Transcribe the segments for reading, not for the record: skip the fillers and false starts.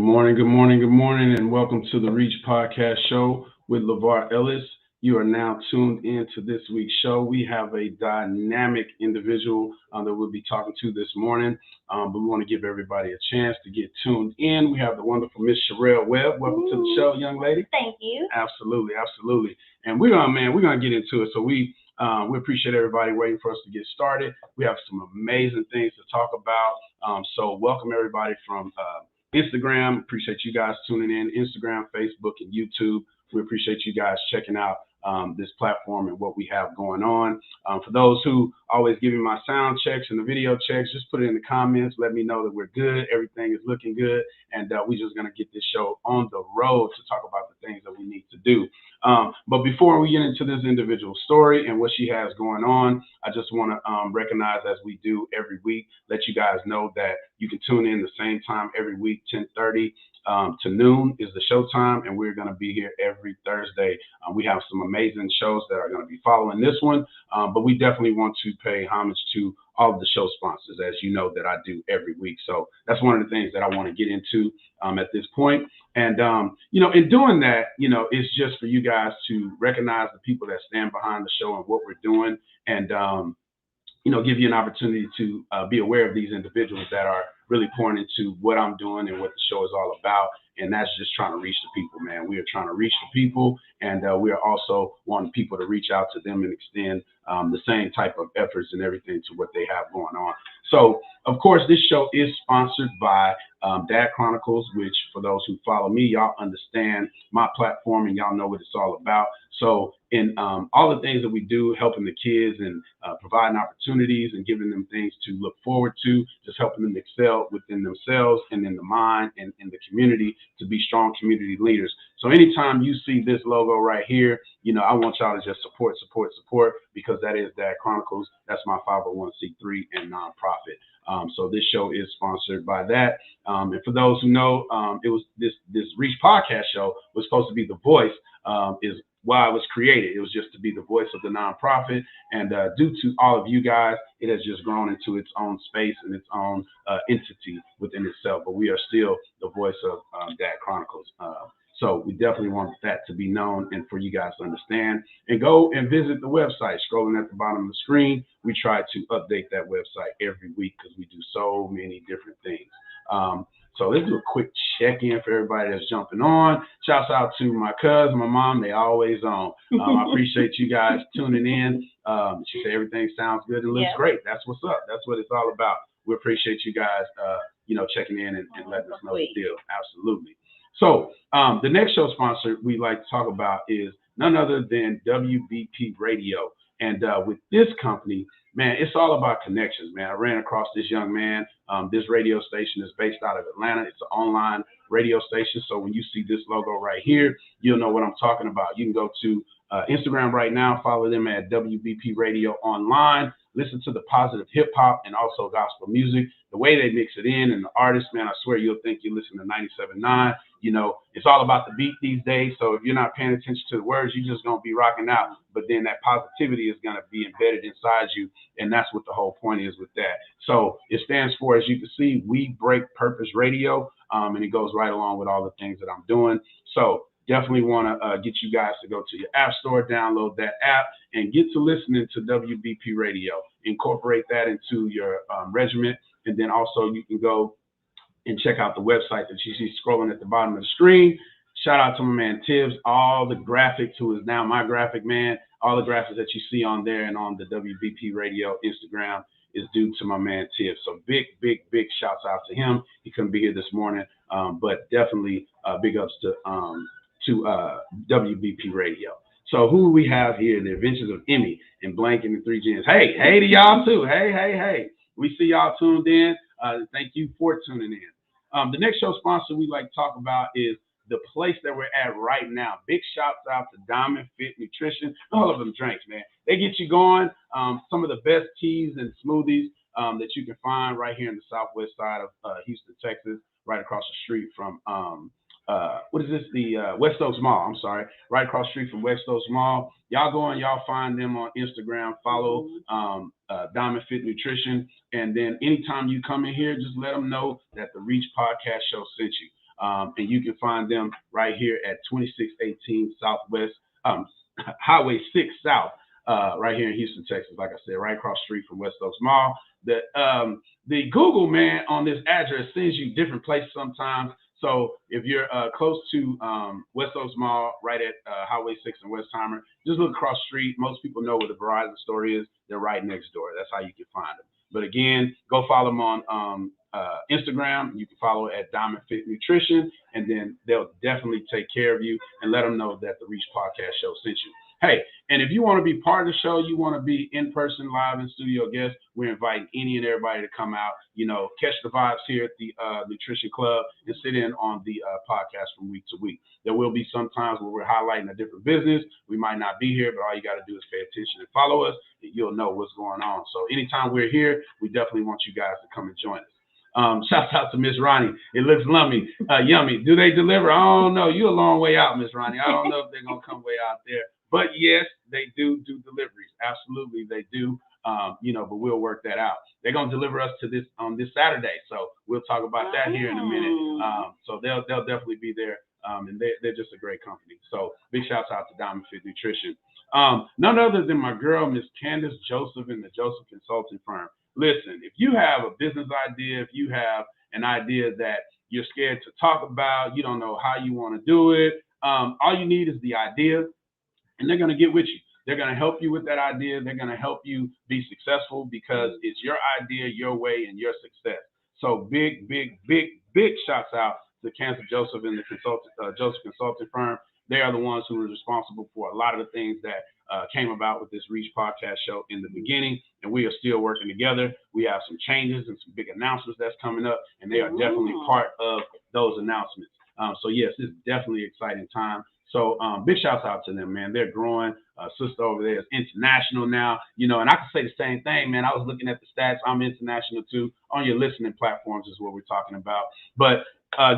Good morning, good morning, and welcome to the Reach Podcast Show with LeVar Ellis. You are now tuned into this week's show. We have a dynamic individual that we'll be talking to this morning, but we want to give everybody a chance to get tuned in. We have the wonderful Miss Sha'Rell Webb. Welcome to the show, young lady. Thank you. Absolutely, absolutely. And we're gonna get into it. So we appreciate everybody waiting for us to get started. We have some amazing things to talk about. So welcome everybody from Instagram. Appreciate you guys tuning in. Instagram, Facebook, and YouTube. We appreciate you guys checking out this platform and what we have going on. For those who always give me my sound checks and the video checks, just put it in the comments. Let me know that we're good. Everything is looking good. And we're just going to get this show on the road to talk about the things that we need to do. But before we get into this individual story and what she has going on, I just want to recognize, as we do every week, let you guys know that you can tune in the same time every week, 10:30 to noon is the show time, and we're going to be here every Thursday. We have some amazing shows that are going to be following this one, but we definitely want to pay homage to all of the show sponsors, as you know, that I do every week. So that's one of the things that I want to get into at this point. And, in doing that, it's just for you guys to recognize the people that stand behind the show and what we're doing, and, give you an opportunity to be aware of these individuals that are really pouring into what I'm doing and what the show is all about. And that's just trying to reach the people, man. We are trying to reach the people, and we are also wanting people to reach out to them and extend the same type of efforts and everything to what they have going on. So, of course, this show is sponsored by Dad Chronicles, which for those who follow me, y'all understand my platform and y'all know what it's all about. So in all the things that we do, helping the kids and providing opportunities and giving them things to look forward to, just helping them excel within themselves and in the mind and in the community to be strong community leaders. So anytime you see this logo right here, I want y'all to just support, because that is Dad Chronicles. That's my 501c3 and nonprofit. So this show is sponsored by that. And for those who know, it was this Reach podcast show was supposed to be the voice, is why it was created. It was just to be the voice of the nonprofit. And due to all of you guys, it has just grown into its own space and its own entity within itself. But we are still the voice of Dad Chronicles. So we definitely want that to be known and for you guys to understand. And go and visit the website. Scrolling at the bottom of the screen, we try to update that website every week because we do so many different things. So let's do a quick check-in for everybody that's jumping on. Shouts out to my cousin, my mom. They always on. I appreciate you guys tuning in. She said everything sounds good and looks great. That's what's up. That's what it's all about. We appreciate you guys, checking in and letting us know the deal. Absolutely. So the next show sponsor we like to talk about is none other than WBP Radio. And with this company, man, it's all about connections, man. I ran across this young man. This radio station is based out of Atlanta. It's an online radio station. So when you see this logo right here, you'll know what I'm talking about. You can go to Instagram right now, follow them at WBP Radio Online. Listen to the positive hip hop and also gospel music. The way they mix it in and the artists, man, I swear you'll think you listen to 97.9. It's all about the beat these days. So if you're not paying attention to the words, you're just going to be rocking out. But then that positivity is going to be embedded inside you. And that's what the whole point is with that. So it stands for, as you can see, We Break Purpose Radio. And it goes right along with all the things that I'm doing. So definitely want to get you guys to go to your app store, download that app, and get to listening to WBP Radio. Incorporate that into your regimen. And then also you can go and check out the website that you see scrolling at the bottom of the screen. Shout out to my man Tibbs, all the graphics, who is now my graphic man. All the graphics that you see on there and on the WBP Radio Instagram is due to my man Tibbs. So big shouts out to him. He couldn't be here this morning, but definitely big ups to WBP Radio. So who we have here? The Adventures of Emmy and Blank and the Three Gens. Hey to y'all too. Hey. We see y'all tuned in. Thank you for tuning in. The next show sponsor we like to talk about is the place that we're at right now. Big shouts out to DiamondFit Nutrition. All of them drinks, man. They get you going. Some of the best teas and smoothies that you can find right here in the southwest side of Houston, Texas, right across the street from the West Oaks Mall. I'm sorry, right across the street from West Oaks Mall. Y'all go and y'all find them on Instagram. Follow DiamondFit Nutrition, and then anytime you come in here, just let them know that the Reach Podcast Show sent you. And you can find them right here at 2618 Southwest, Highway 6 South, right here in Houston, Texas. Like I said, right across the street from West Oaks Mall. The Google, man, on this address sends you different places sometimes. So if you're close to West Oaks Mall, right at Highway 6 and Westheimer, just look across the street. Most people know where the Verizon store is. They're right next door. That's how you can find them. But again, go follow them on Instagram. You can follow at DiamondFit Nutrition, and then they'll definitely take care of you and let them know that the Reach Podcast Show sent you. Hey, and if you want to be part of the show, you want to be in person, live in studio guest, we're inviting any and everybody to come out, catch the vibes here at the Nutrition Club and sit in on the podcast from week to week. There will be some times where we're highlighting a different business. We might not be here, but all you got to do is pay attention and follow us, and you'll know what's going on. So anytime we're here, we definitely want you guys to come and join us. Shout out to Miss Ronnie. It looks yummy. Do they deliver? I don't know. You're a long way out, Miss Ronnie. I don't know if they're going to come way out there. But yes, they do deliveries. Absolutely, they do. But we'll work that out. They're gonna deliver us to this on this Saturday, so we'll talk about that here in a minute. So they'll definitely be there, and they're just a great company. So big shouts out to DiamondFit Nutrition. None other than my girl, Miss Candace Joseph, in the Joseph Consulting Firm. Listen, if you have a business idea, if you have an idea that you're scared to talk about, you don't know how you want to do it, all you need is the idea. And they're going to get with you. They're going to help you with that idea. They're going to help you be successful because it's your idea, your way, and your success. So big shouts out to Candace Joseph and the Joseph Consulting Firm. They are the ones who were responsible for a lot of the things that came about with this Reach Podcast Show in the beginning, and we are still working together. We have some changes and some big announcements that's coming up, and they are definitely part of those announcements. So yes, it's definitely an exciting time. So big shouts out to them, man. They're growing. Sister over there is international now, and I can say the same thing, man. I was looking at the stats. I'm international too. On your listening platforms is what we're talking about. But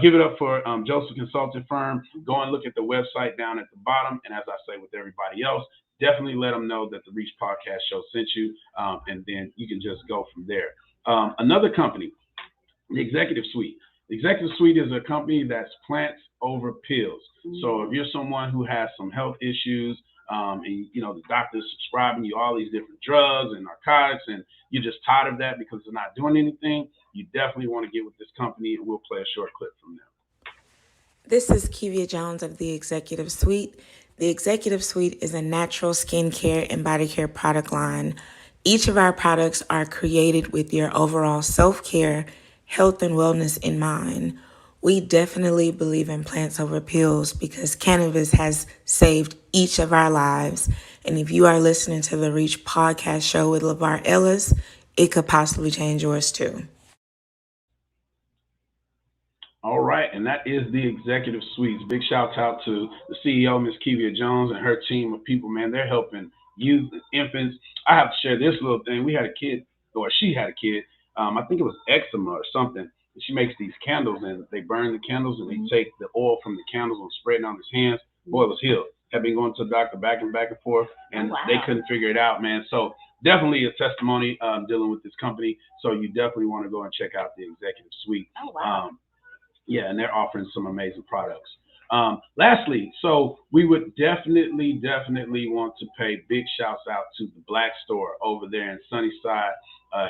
give it up for Joseph Consulting Firm. Go and look at the website down at the bottom. And as I say with everybody else, definitely let them know that the Reach Podcast Show sent you, and then you can just go from there. Another company, the Executive Suite. The Executive Suite is a company that's plants over pills. So if you're someone who has some health issues, and the doctor's prescribing you all these different drugs and narcotics, and you're just tired of that because they're not doing anything, you definitely want to get with this company, and we'll play a short clip from them. This is Kivia Jones of the Executive Suite. The Executive Suite is a natural skincare and body care product line. Each of our products are created with your overall self-care, health, and wellness in mind. We definitely believe in plants over pills because cannabis has saved each of our lives. And if you are listening to the Reach Podcast Show with LeVar Ellis, it could possibly change yours too. All right, and that is the Executive Suites. Big shout out to the CEO, Miss Kivia Jones, and her team of people, man. They're helping youth and infants. I have to share this little thing. We had a kid, or she had a kid, I think it was eczema or something. She makes these candles, and they burn the candles, and they take the oil from the candles and spread it on his hands. Boy, it was healed. Had been going to the doctor back and forth, and they couldn't figure it out, man. So definitely a testimony dealing with this company. So you definitely want to go and check out the Executive Suite. Oh, wow. And they're offering some amazing products. Lastly, so we would definitely want to pay big shouts out to the Black Store over there in Sunnyside,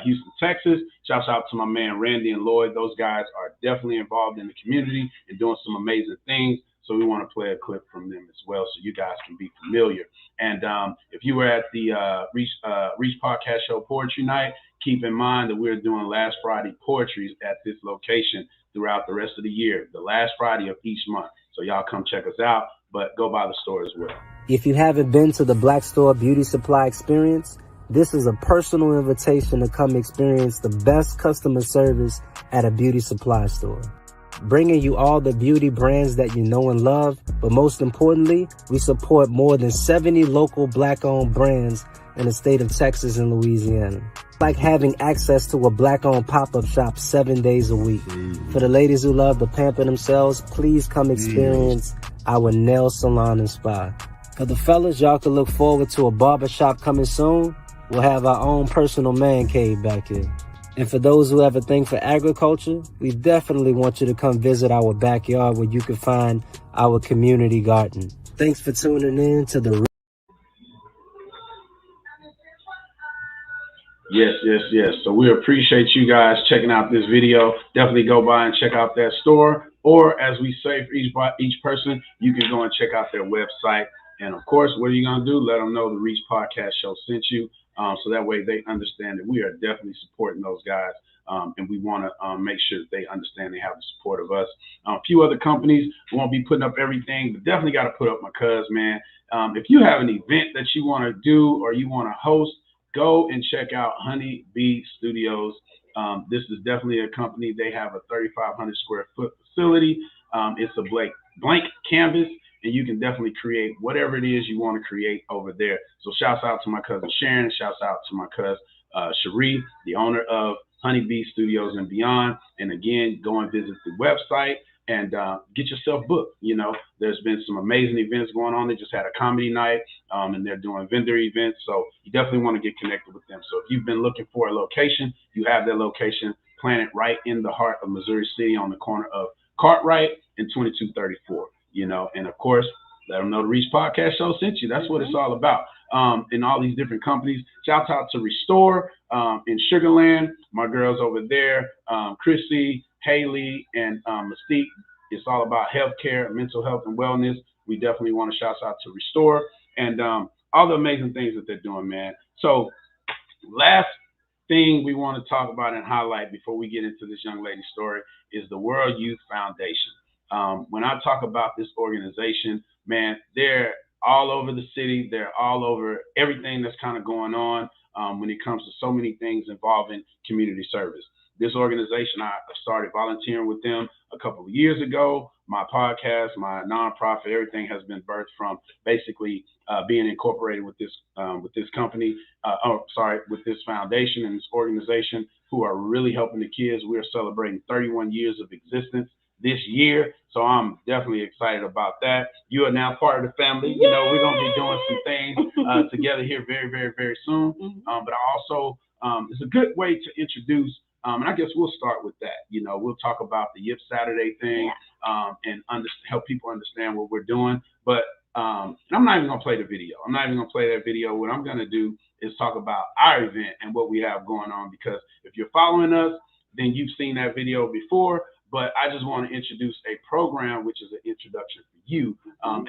Houston, Texas. Shouts out to my man Randy and Lloyd. Those guys are definitely involved in the community and doing some amazing things. So we want to play a clip from them as well, so you guys can be familiar. And if you were at the Reach Podcast Show Poetry Night, keep in mind that we're doing Last Friday poetries at this location throughout the rest of the year, the last Friday of each month. So y'all come check us out, but go by the store as well. If you haven't been to the Black Store Beauty Supply Experience, this is a personal invitation to come experience the best customer service at a beauty supply store. Bringing you all the beauty brands that you know and love, but most importantly, we support more than 70 local Black-owned brands in the state of Texas and Louisiana. Like having access to a Black-owned pop-up shop 7 days a week. For the ladies who love to pamper themselves, please come experience our nail salon and spa. For the fellas, y'all can look forward to a barbershop coming soon. We'll have our own personal man cave back here. And for those who have a thing for agriculture, we definitely want you to come visit our backyard where you can find our community garden. Thanks for tuning in to the Yes, yes, yes. So we appreciate you guys checking out this video. Definitely go by and check out that store. Or as we say for each person, you can go and check out their website. And of course, what are you going to do? Let them know the Reach Podcast Show sent you. So that way they understand that we are definitely supporting those guys. And we want to make sure that they understand they have the support of us. A few other companies won't be putting up everything, but definitely got to put up my cuz, man. If you have an event that you want to do or you want to host, go and check out Honey Bee Studios. This is definitely a company. They have a 3,500 square foot facility. It's a blank canvas, and you can definitely create whatever it is you want to create over there. So shouts out to my cousin Sharon. Shouts out to my cousin Cherie, the owner of Honey Bee Studios and Beyond. And again, go and visit the website and get yourself booked. You know, there's been some amazing events going on. They just had a comedy night, and they're doing vendor events. So you definitely want to get connected with them. So if you've been looking for a location, you have their location planted right in the heart of Missouri City on the corner of Cartwright and 2234. You know, and of course, let them know the Reach Podcast Show sent you. That's what it's all about. In all these different companies. Shout out to Restore in Sugarland. My girls over there, Chrissy, Haley, and Mystique. It's all about healthcare, mental health, and wellness. We definitely want to shout out to Restore and all the amazing things that they're doing, man. So last thing we want to talk about and highlight before we get into this young lady's story is the World Youth Foundation. When I talk about this organization, man, they're all over the city. They're all over everything that's kind of going on when it comes to so many things involving community service. This organization, I started volunteering with them a couple of years ago. My podcast, my nonprofit, everything has been birthed from basically being incorporated with this company, with this foundation and this organization who are really helping the kids. We're celebrating 31 years of existence this year. So I'm definitely excited about that. You are now part of the family. You know, we're going to be doing some things together here very, very, very soon. But I also, it's a good way to introduce, and I guess we'll start with that. You know, we'll talk about the Yip Saturday thing and help people understand what we're doing. But I'm not even going to play the video. I'm not even going to play that video. What I'm going to do is talk about our event and what we have going on, because if you're following us, then you've seen that video before. But I just want to introduce a program, which is an introduction for you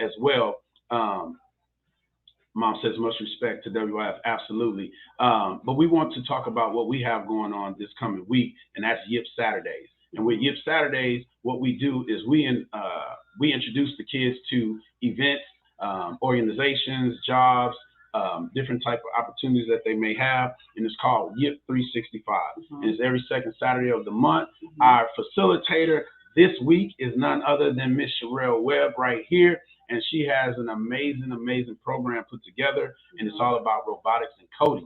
as well. Mom says much respect to WIF, absolutely. But we want to talk about what we have going on this coming week, and that's Yip Saturdays. And with Yip Saturdays, what we do is we introduce the kids to events, organizations, jobs, different type of opportunities that they may have, and it's called Yip 365. And it's every second Saturday of the month. Our facilitator this week is none other than Miss Sha'Rell Webb right here, and she has an amazing, amazing program put together, and it's all about robotics and coding.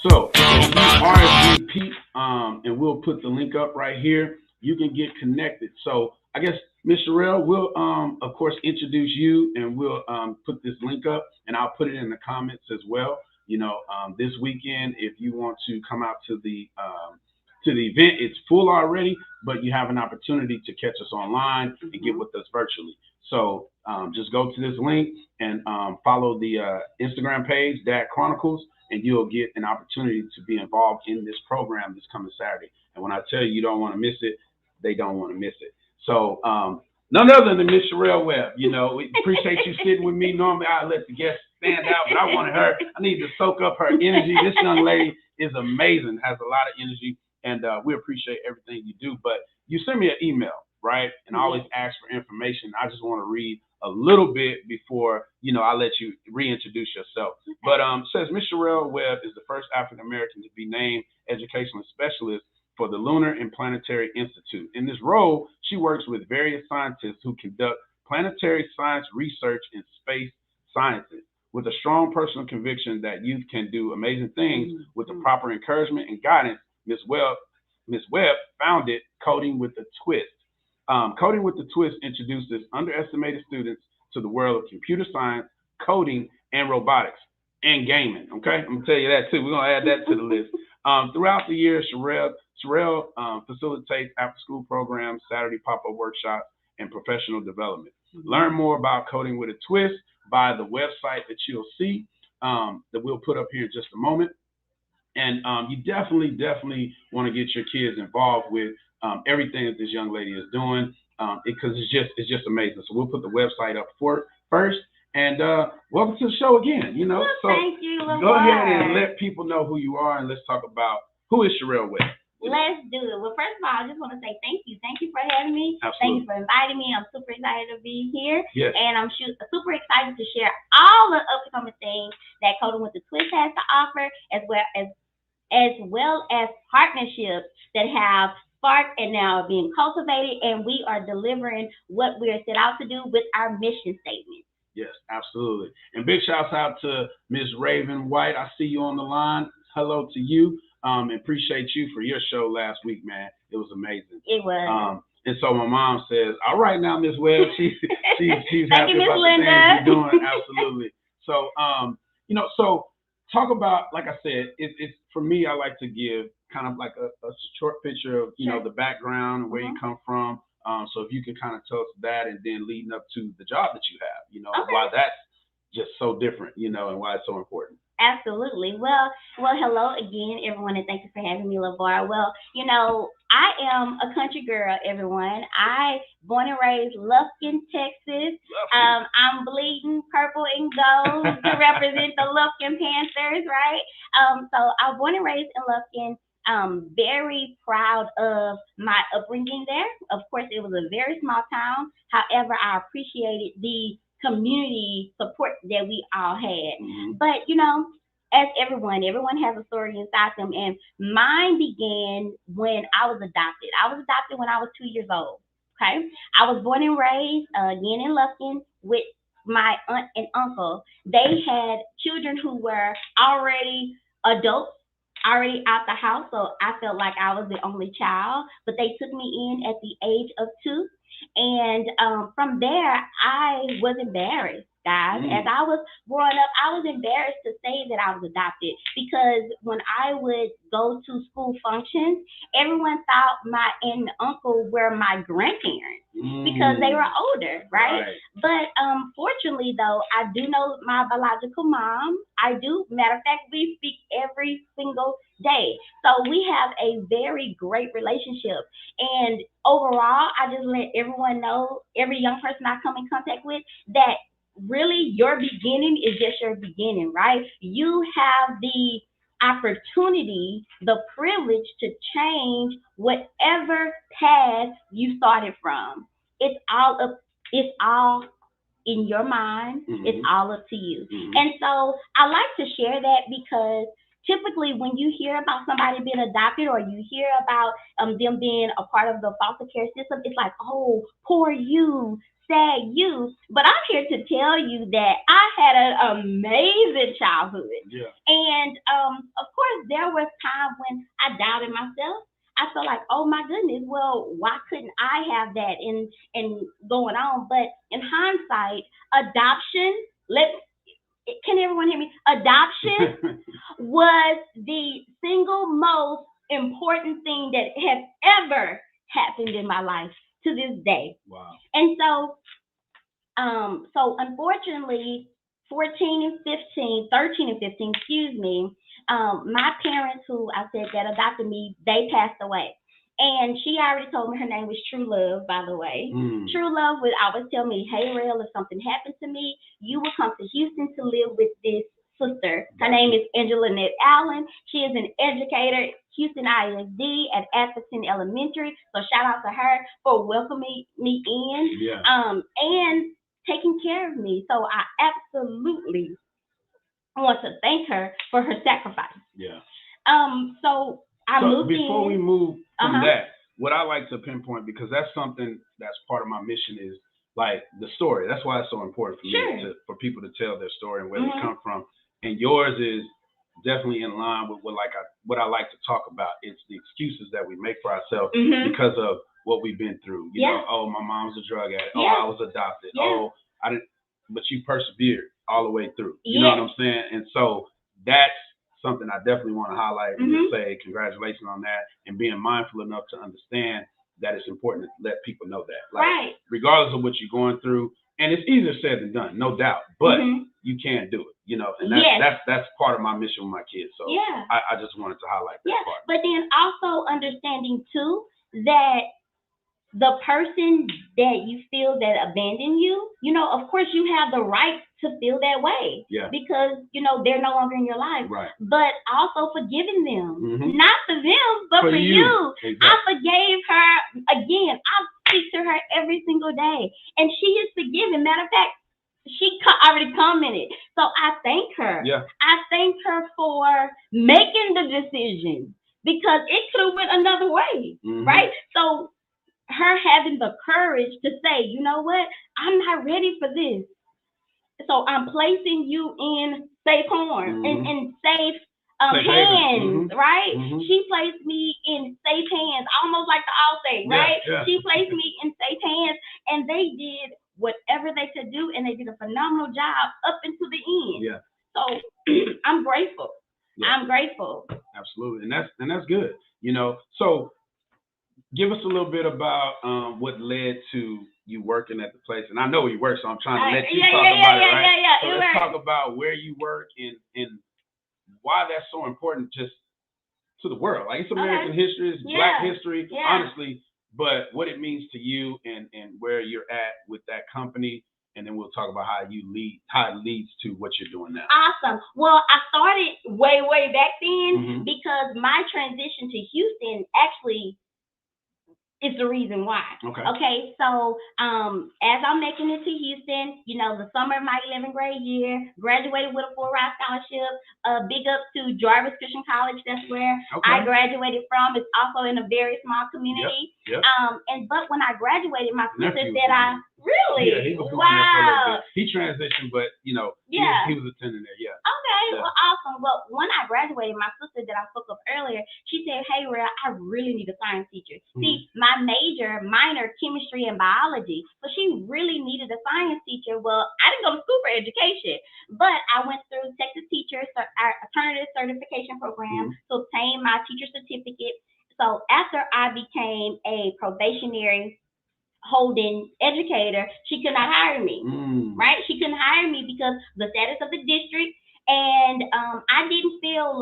So if you RSVP, and we'll put the link up right here, you can get connected. So I guess, Ms. Sha'Rell, we'll, of course, introduce you, and we'll put this link up, and I'll put it in the comments as well. You know, this weekend, if you want to come out to the event, it's full already, but you have an opportunity to catch us online and get with us virtually. So just go to this link and follow the Instagram page, Dad Chronicles, and you'll get an opportunity to be involved in this program this coming Saturday. And when I tell you don't want to miss it, they don't want to miss it. So none other than Miss Sha'Rell Webb. You know, we appreciate you sitting with me. Normally I let the guests stand out, but I wanted her. I need to soak up her energy. This young lady is amazing, has a lot of energy, and we appreciate everything you do. But you send me an email, right? And I always ask for information. I just want to read a little bit before, you know, I let you reintroduce yourself. But it says Miss Sha'Rell Webb is the first African American to be named educational specialist for the Lunar and Planetary Institute. In this role, she works with various scientists who conduct planetary science research in space sciences. With a strong personal conviction that youth can do amazing things with the proper encouragement and guidance, Ms. Webb founded Coding with a Twist. Coding with a Twist introduces underestimated students to the world of computer science, coding, and robotics, and gaming. Okay, I'm gonna tell you that too. We're gonna add that to the list. Throughout the year, Sha'Rell facilitates after-school programs, Saturday pop-up workshops, and professional development. Learn more about Coding with a Twist by the website that you'll see that we'll put up here in just a moment. And you definitely want to get your kids involved with everything that this young lady is doing because it's just amazing. So we'll put the website up first. And welcome to the show again. You know, well, so thank you, go ahead and let people know who you are, and let's talk about who is Sha'Rell Webb. Let's do it. Well, first of all, I just want to say thank you. Thank you for having me. Absolutely. Thank you for inviting me. I'm super excited to be here. Yes. And I'm super excited to share all the upcoming things that Coding with a Twist has to offer, as well as partnerships that have sparked and now are being cultivated, and we are delivering what we are set out to do with our mission statement. Yes, absolutely. And big shouts out to Ms. Raven White. I see you on the line. Hello to you. And appreciate you for your show last week, man. It was amazing. It was. And so my mom says, all right now, Ms. Webb, she's Thank happy you, about Linda. the things you're doing. Absolutely. So, so talk about, like I said, it's for me, I like to give kind of like a short picture of, you know, the background, where you come from. So if you can kind of tell us that, and then leading up to the job that you have, you know, why that's just so different, you know, and why it's so important. Absolutely. Well, hello again, everyone, and thank you for having me, LeVar. Well, you know, I am a country girl, everyone. I born and raised Lufkin, Texas. I'm bleeding purple and gold to represent the Lufkin Panthers, right? So I was born and raised in Lufkin. Very proud of my upbringing there. Of course, it was a very small town. However, I appreciated the community support that we all had. But, you know, as everyone has a story inside them, and mine began when I was adopted. I was adopted when I was 2 years old, okay? I was born and raised again in Lufkin with my aunt and uncle. They had children who were already adults, already out the house, so I felt like I was the only child, but they took me in at the age of 2. And from there, I was embarrassed, guys. As I was growing up, I was embarrassed to say that I was adopted, because when I would go to school functions, everyone thought my aunt and uncle were my grandparents because they were older, right? But fortunately, though, I do know my biological mom. I do. Matter of fact, we speak every single day. So we have a very great relationship. And overall, I just let everyone know, every young person I come in contact with, that really your beginning is just your beginning, right? You have the opportunity, the privilege to change whatever path you started from. It's all in your mind. It's all up to you. And so I like to share that, because typically when you hear about somebody being adopted, or you hear about them being a part of the foster care system, it's like, oh, poor you, sad you. But I'm here to tell you that I had an amazing childhood. And of course, there was times when I doubted myself. I felt like, oh my goodness, well, why couldn't I have that and going on? But in hindsight, adoption, can everyone hear me? Adoption was the single most important thing that has ever happened in my life to this day. Wow. And so unfortunately, 13 and 15, excuse me, my parents, who I said that adopted me, they passed away. And she already told me her name was True Love, by the way. True Love would always tell me, hey, Rael, if something happened to me, you will come to Houston to live with this sister. Her name is Angela Nett Allen. She is an educator, Houston ISD at Atherton Elementary. So shout out to her for welcoming me in and taking care of me. So I absolutely want to thank her for her sacrifice. So before we move from that, what I like to pinpoint, because that's something that's part of my mission, is like the story. That's why it's so important for me for people to tell their story and where they come from. And yours is definitely in line with what I like to talk about. It's the excuses that we make for ourselves because of what we've been through. You know, oh, my mom's a drug addict. Oh, I was adopted. Oh, I didn't. But you persevered all the way through. You know what I'm saying? And so that's something I definitely want to highlight and just say congratulations on that, and being mindful enough to understand that it's important to let people know that. Like, regardless of what you're going through, and it's easier said than done, no doubt, but you can do it, you know, and that's part of my mission with my kids. So I just wanted to highlight that part. But then also understanding too that the person that you feel that abandoned you, you know, of course you have the right to feel that way because, you know, they're no longer in your life. Right. But also forgiving them, not for them, but for you. Exactly. I forgave her again. I speak to her every single day, and she is forgiven. Matter of fact, she already commented. So I thank her. Yeah. I thank her for making the decision because it could have went another way, right? So her having the courage to say, you know what, I'm not ready for this. So I'm placing you in safe hands, in safe hands, right? She placed me in safe hands, almost like the Allstate, right? She placed me in safe hands, and they did whatever they could do, and they did a phenomenal job up until the end. Yeah. So I'm grateful. I'm grateful. Absolutely, and that's good. You know, so give us a little bit about what led to you working at the place. And I know where you work, so I'm trying to let you talk about it, right? So let's talk about where you work and why that's so important just to the world. Like, it's American history, it's Black history, honestly, but what it means to you and where you're at with that company. And then we'll talk about how it leads to what you're doing now. Awesome. Well, I started way back then because my transition to Houston actually is the reason why. Okay. So as I'm making it to Houston, you know, the summer of my 11th grade year, graduated with a full-ride scholarship. Big up to Jarvis Christian College. That's where I graduated from. It's also in a very small community. But when I graduated, my sister said he was going there for a little bit. He transitioned, but you know, he was attending there. Okay. Well, awesome. Well, when I graduated, my sister that I spoke of earlier, she said, "Hey, Rhea, I really need a science teacher." See, my minor chemistry and biology, so she really needed a science teacher. Well, I didn't go to school for education, but I went through Texas Teacher Alternative Certification Program to obtain my teacher certificate. So after I became a probationary holding educator, she could not hire me, right? She couldn't hire me because the status of the district, and I didn't feel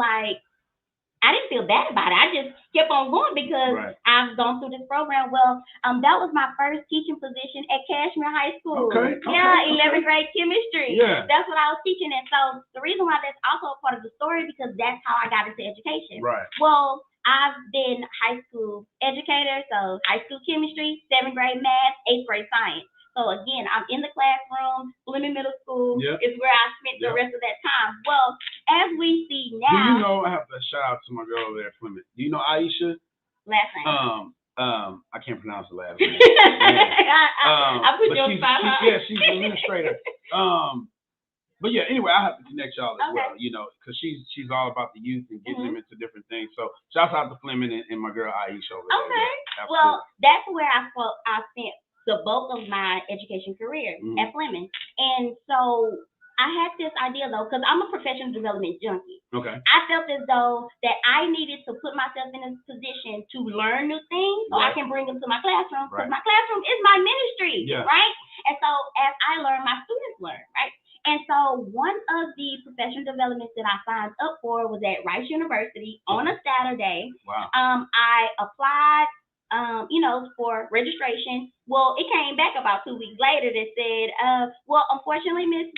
bad about it. I just kept on going because I've gone through this program. Well, that was my first teaching position at Cashmere High School. 11th grade chemistry. That's what I was teaching. And so the reason why that's also a part of the story, because that's how I got into education. Well, I've been high school educator, so high school chemistry, 7th grade math, 8th grade science. So again, I'm in the classroom. Fleming Middle School is where I spent the rest of that time. Well, as we see now. Do you know, I have to shout out to my girl over there at Fleming. Do you know Aisha? Last name. I can't pronounce the last name. I put you on spot. She's an administrator. But yeah, anyway, I have to connect y'all as well, you know, because she's all about the youth and getting them into different things. So shouts out to Fleming and my girl Aisha over there. Yeah, well, that's where I spent the bulk of my education career at Fleming. And so I had this idea, though, because I'm a professional development junkie. I felt as though that I needed to put myself in a position to learn new things so I can bring them to my classroom, because my classroom is my ministry, right? And so as I learn, my students learn, right? And so one of the professional developments that I signed up for was at Rice University on a Saturday. I applied, for registration. Well, it came back about 2 weeks later that said, unfortunately, Miss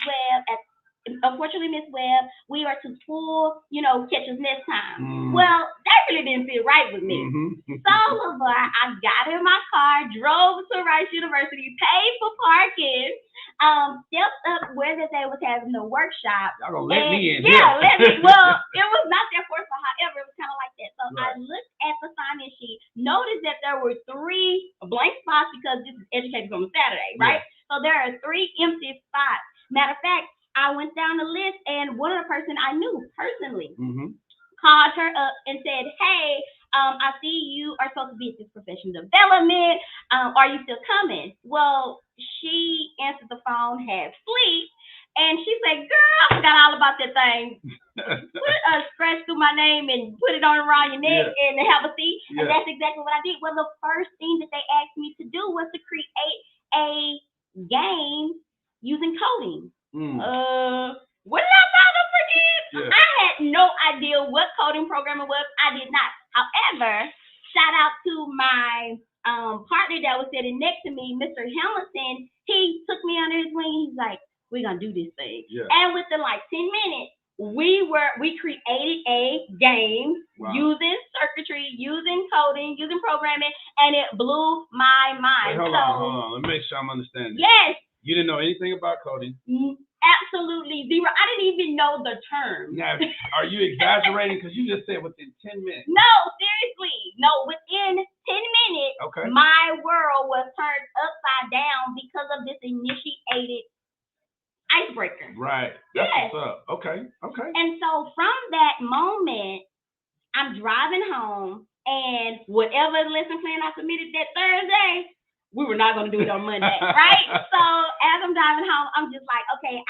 Webb, we are to full, catch us next time. Well, that really didn't feel right with me. So I got in my car, drove to Rice University, paid for parking, stepped up where they was having the workshop. Y'all gonna let me in? Let me. Well, it was not that forceful. However, it was kind of like that. So I looked at the sign-in sheet, noticed that there were 3 blank spots because this is educators on a Saturday, right? there are 3 empty spots. Matter of fact, I went down the list, and one of the person I knew personally called her up and said, hey, I see you are supposed to be at this professional development. Are you still coming? Well, she answered the phone, had sleep, and she said, girl, I forgot all about that thing. Put a scratch through my name and put it on around your neck and have a seat. And that's exactly what I did. Well, the first thing that they asked me to do was to create a game using coding. What did I sign up for kids? I had no idea what coding programming was. I did not. However, shout out to my partner that was sitting next to me, Mr. Hamilton. He took me under his wing. He's like, we're going to do this thing. And within like 10 minutes, we created a game using circuitry, using coding, using programming, and it blew my mind. Wait, hold on. Let me make sure I'm understanding. Yes. You didn't know anything about coding? Absolutely zero. I didn't even know the term. Now, are you exaggerating? Because you just said within 10 minutes. No, seriously. No, within 10 minutes, my world was turned upside down because of this initiated icebreaker. Right. That's what's up. Okay. And so from that moment, I'm driving home, and whatever lesson plan I submitted that Thursday, we were not going to do it on Monday, right? So as I'm driving home, I'm just like, okay,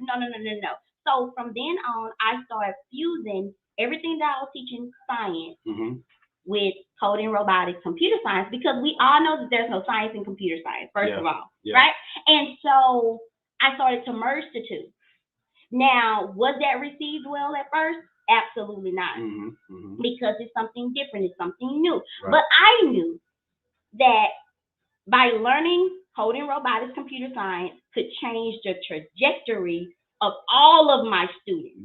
no. So from then on, I started fusing everything that I was teaching science with coding, robotics, computer science, because we all know that there's no science in computer science, first of all, right? And so I started to merge the two. Now, was that received well at first? Absolutely not, because it's something different, it's something new. But I knew that by learning coding, robotics, computer science could change the trajectory of all of my students.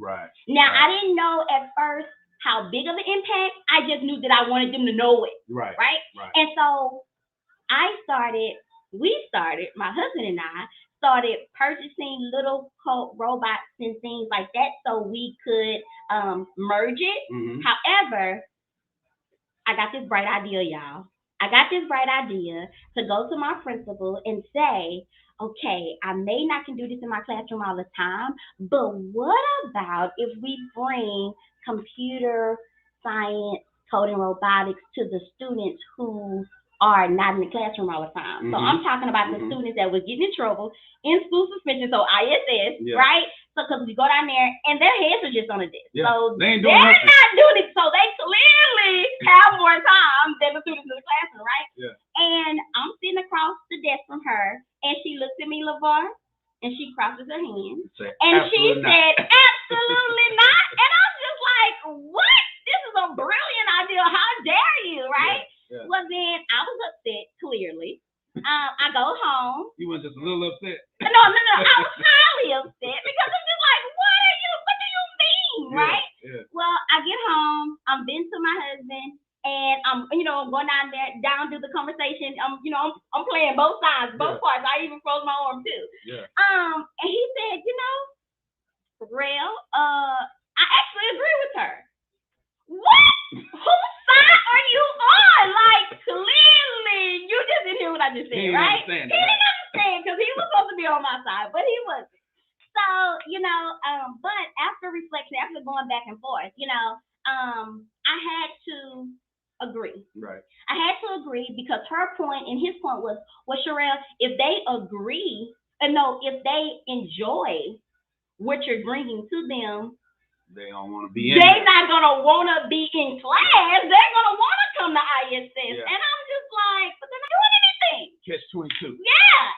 Now, I didn't know at first how big of an impact. I just knew that I wanted them to know it. Right? And so my husband and I started purchasing little robots and things like that so we could merge it. However, I got this bright idea, y'all. I got this bright idea to go to my principal and say, okay, I may not can do this in my classroom all the time, but what about if we bring computer science, coding, robotics to the students who are not in the classroom all the time? So I'm talking about the students that were getting in trouble, in school suspension, so ISS, right? So because we go down there and their heads are just on a desk. So they're not doing it. So they clearly have more time than the students in the classroom, right? And I'm sitting across the desk from her, and she looks at me, LeVar, and she crosses her hands. And she said, absolutely not. And I'm just like, what? This is a brilliant idea. How dare you, right? Well, then I was upset, clearly. I go home. You were just a little upset. No. I was highly upset because I'm just like, what do you mean, right? Well, I get home. I'm venting to my husband, and I'm going down to the conversation. I'm playing both sides, both parts. I even froze my arm too. And he said, Sha'Rell, I actually agree with her. What? Whose side are you on? Like, clearly, you just didn't hear what I just said, right? He didn't understand because he was supposed to be on my side, but he wasn't. So, but after reflection, after going back and forth, I had to agree. I had to agree because her point and his point was, well, Sha'Rell, if they agree, if they enjoy what you're bringing to them, they don't want to be in they're not going to want to be in class. They're going to want to come to ISS. And I'm just like, but they're not doing anything. Catch 22.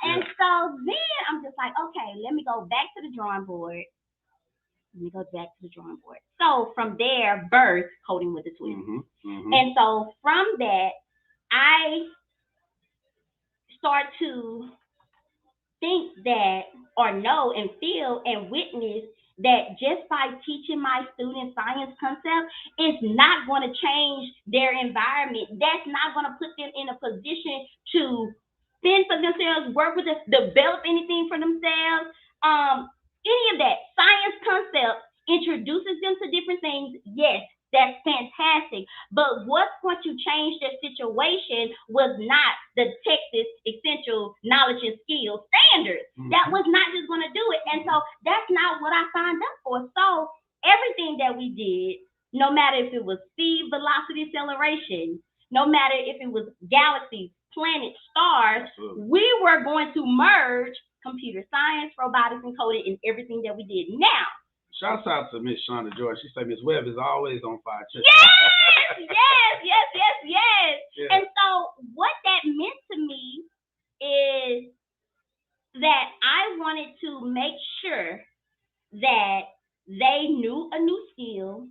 And so then I'm just like, okay, let me go back to the drawing board. So from there, birth Coding with the Twins. And so from that, I start to think that, or know and feel and witness that just by teaching my students science concepts, it's not going to change their environment. That's not going to put them in a position to fend for themselves, work with us, develop anything for themselves. Any of that science concept introduces them to different things. Yes, that's fantastic. But what's going to change their situation was not the Texas Essential Knowledge and Skills that was not just going to do it. And so that's not what I signed up for. So everything that we did, no matter if it was speed, velocity, acceleration, no matter if it was galaxies, planets, stars, we were going to merge computer science, robotics, and coding in everything that we did. Now, shouts out to Miss Shonda George. She said Miss Webb is always on fire. Yes. Yeah. And so what that meant to me is that I wanted to make sure that they knew a new skill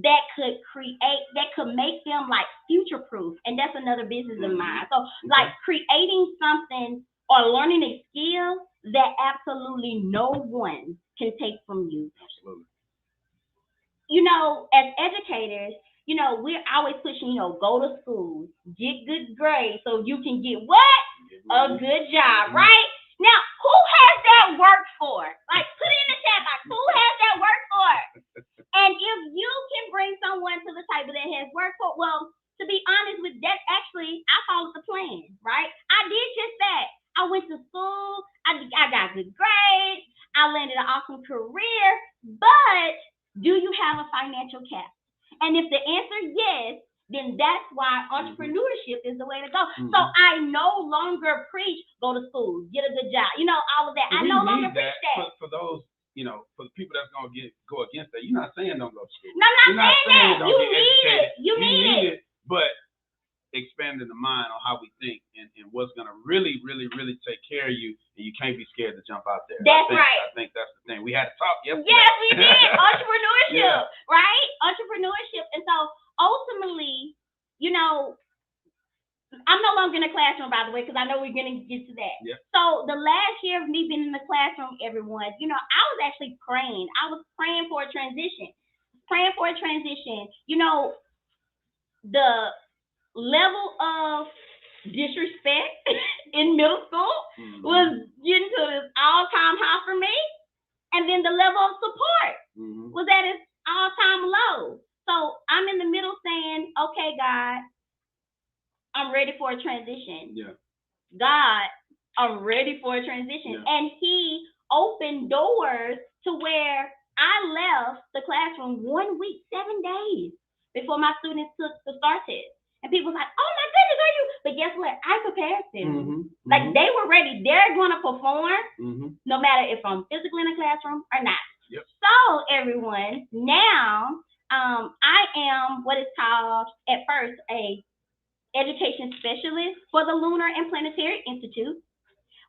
that could make them like future proof. And that's another business of mine. So like creating something or learning a skill that absolutely no one can take from you. Absolutely. You know, as educators, you know, we're always pushing, you know, go to school, get good grades so you can get what? A good job, right? Now, who has that work for? Like, put it in the chat box. Who has that work for? And if you can bring someone to the table that has work for, well, to be honest with that, actually, I followed the plan, right? I did just that. I went to school. I got good grades. I landed an awesome career. But do you have a financial cap? And if the answer is yes, then that's why entrepreneurship is the way to go. So I no longer preach, go to school, get a good job, you know, all of that. I no longer preach that. For those, you know, for the people that's going to go against that, you're not saying don't go to school. No, I'm not saying that. You need it. You need it. But expanding the mind on how we think and what's going to really, really, really take care of you, and you can't be scared to jump out there. That's right. I think that's the thing. We had to talk yesterday. Yes, we did. Entrepreneurship, right? Entrepreneurship. And so ultimately, you know, I'm no longer in the classroom, by the way, because I know we're going to get to that. Yep. So the last year of me being in the classroom, everyone, you know, I was actually praying. I was praying for a transition. You know, the level of disrespect in middle school was getting to this all-time high for me. And then the level of support was at its all-time low. So I'm in the middle saying, okay, God, I'm ready for a transition. Yeah. God, I'm ready for a transition. Yeah. And he opened doors to where I left the classroom 1 week, 7 days before my students took the STAR test. And people was like, oh my goodness, are you? But guess what? I prepared them. Like they were ready. They're going to perform no matter if I'm physically in a classroom or not. Yep. So everyone, now I am what is called at first a education specialist for the Lunar and Planetary Institute.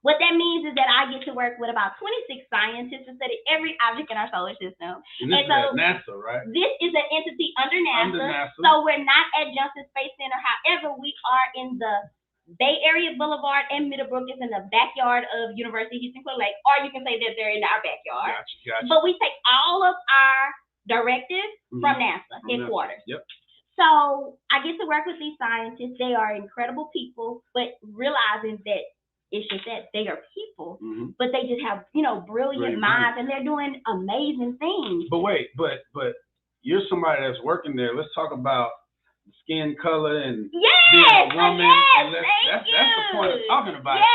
What that means is that I get to work with about 26 scientists to study every object in our solar system. And this is at NASA, right? This is an entity under NASA. So we're not at Johnson Space Center. However, we are in the Bay Area Boulevard and Middlebrook is in the backyard of University of Houston Clear Lake, or you can say that they're in our backyard. Gotcha. But we take all of our directives from NASA headquarters. Yep. So I get to work with these scientists. They are incredible people, but realizing that it's just that they are people, but they just have, you know, brilliant minds, and they're doing amazing things. But wait, but you're somebody that's working there. Let's talk about skin color and being a woman. And that's the point of talking about it.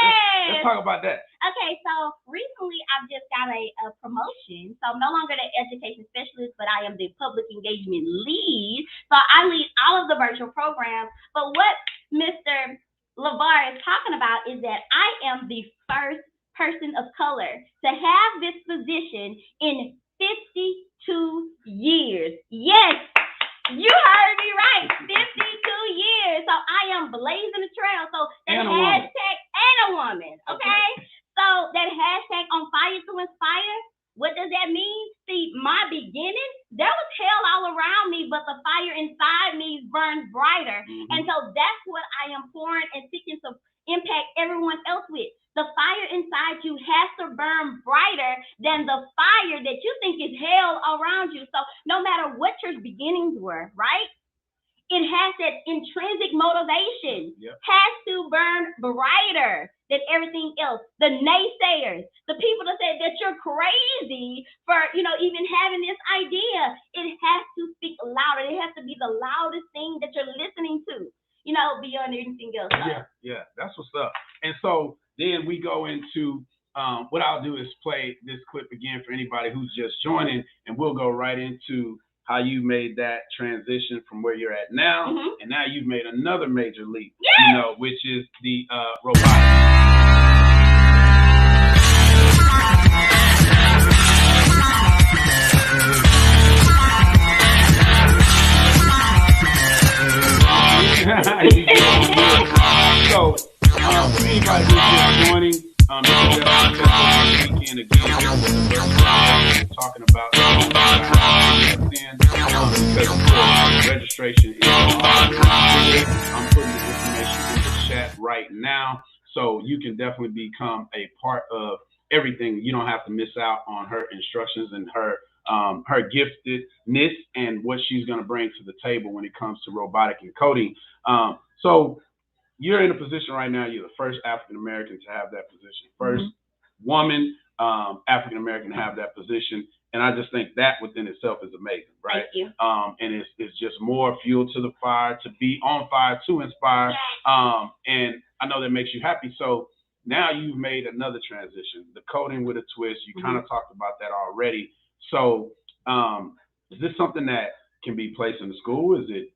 Let's talk about that. Okay, so recently I've just got a promotion. So I'm no longer the education specialist, but I am the public engagement lead. So I lead all of the virtual programs. But what Mr. LeVar is talking about is that I am the first person of color to have this position in 52 years. Yes, you heard me right. 52 years. So I am blazing the trail. So that hashtag and a woman. Okay? So that hashtag on fire to inspire, what does that mean? See, my beginning, there was hell all around me, but the fire inside me burns brighter. And so that's what I am pouring and seeking to impact everyone else with. The fire inside you has to burn brighter than the fire that you think is hell around you. So no matter what your beginnings were, right? It has that intrinsic motivation, has to burn brighter than everything else. The naysayers, the people that say that you're crazy for, you know, even having this idea, it has to speak louder. It has to be the loudest thing that you're listening to, you know, beyond anything else. Yeah, that's what's up. And so then we go into what I'll do is play this clip again for anybody who's just joining, and we'll go right into how you made that transition from where you're at now, and now you've made another major leap, you know, which is the robotics. So, for anybody who's just joining, this is weekend again. We're talking about because registration is I'm putting this information in the chat right now, so you can definitely become a part of everything. You don't have to miss out on her instructions and her giftedness and what she's going to bring to the table when it comes to robotic and coding. So you're in a position right now, you're the first African-American to have that position, first woman African-American to have that position. And I just think that within itself is amazing, right? Thank you. And it's just more fuel to the fire, to be on fire, to inspire. And I know that makes you happy. So now you've made another transition, the coding with a twist. You kind of talked about that already. So is this something that can be placed in the school? Is it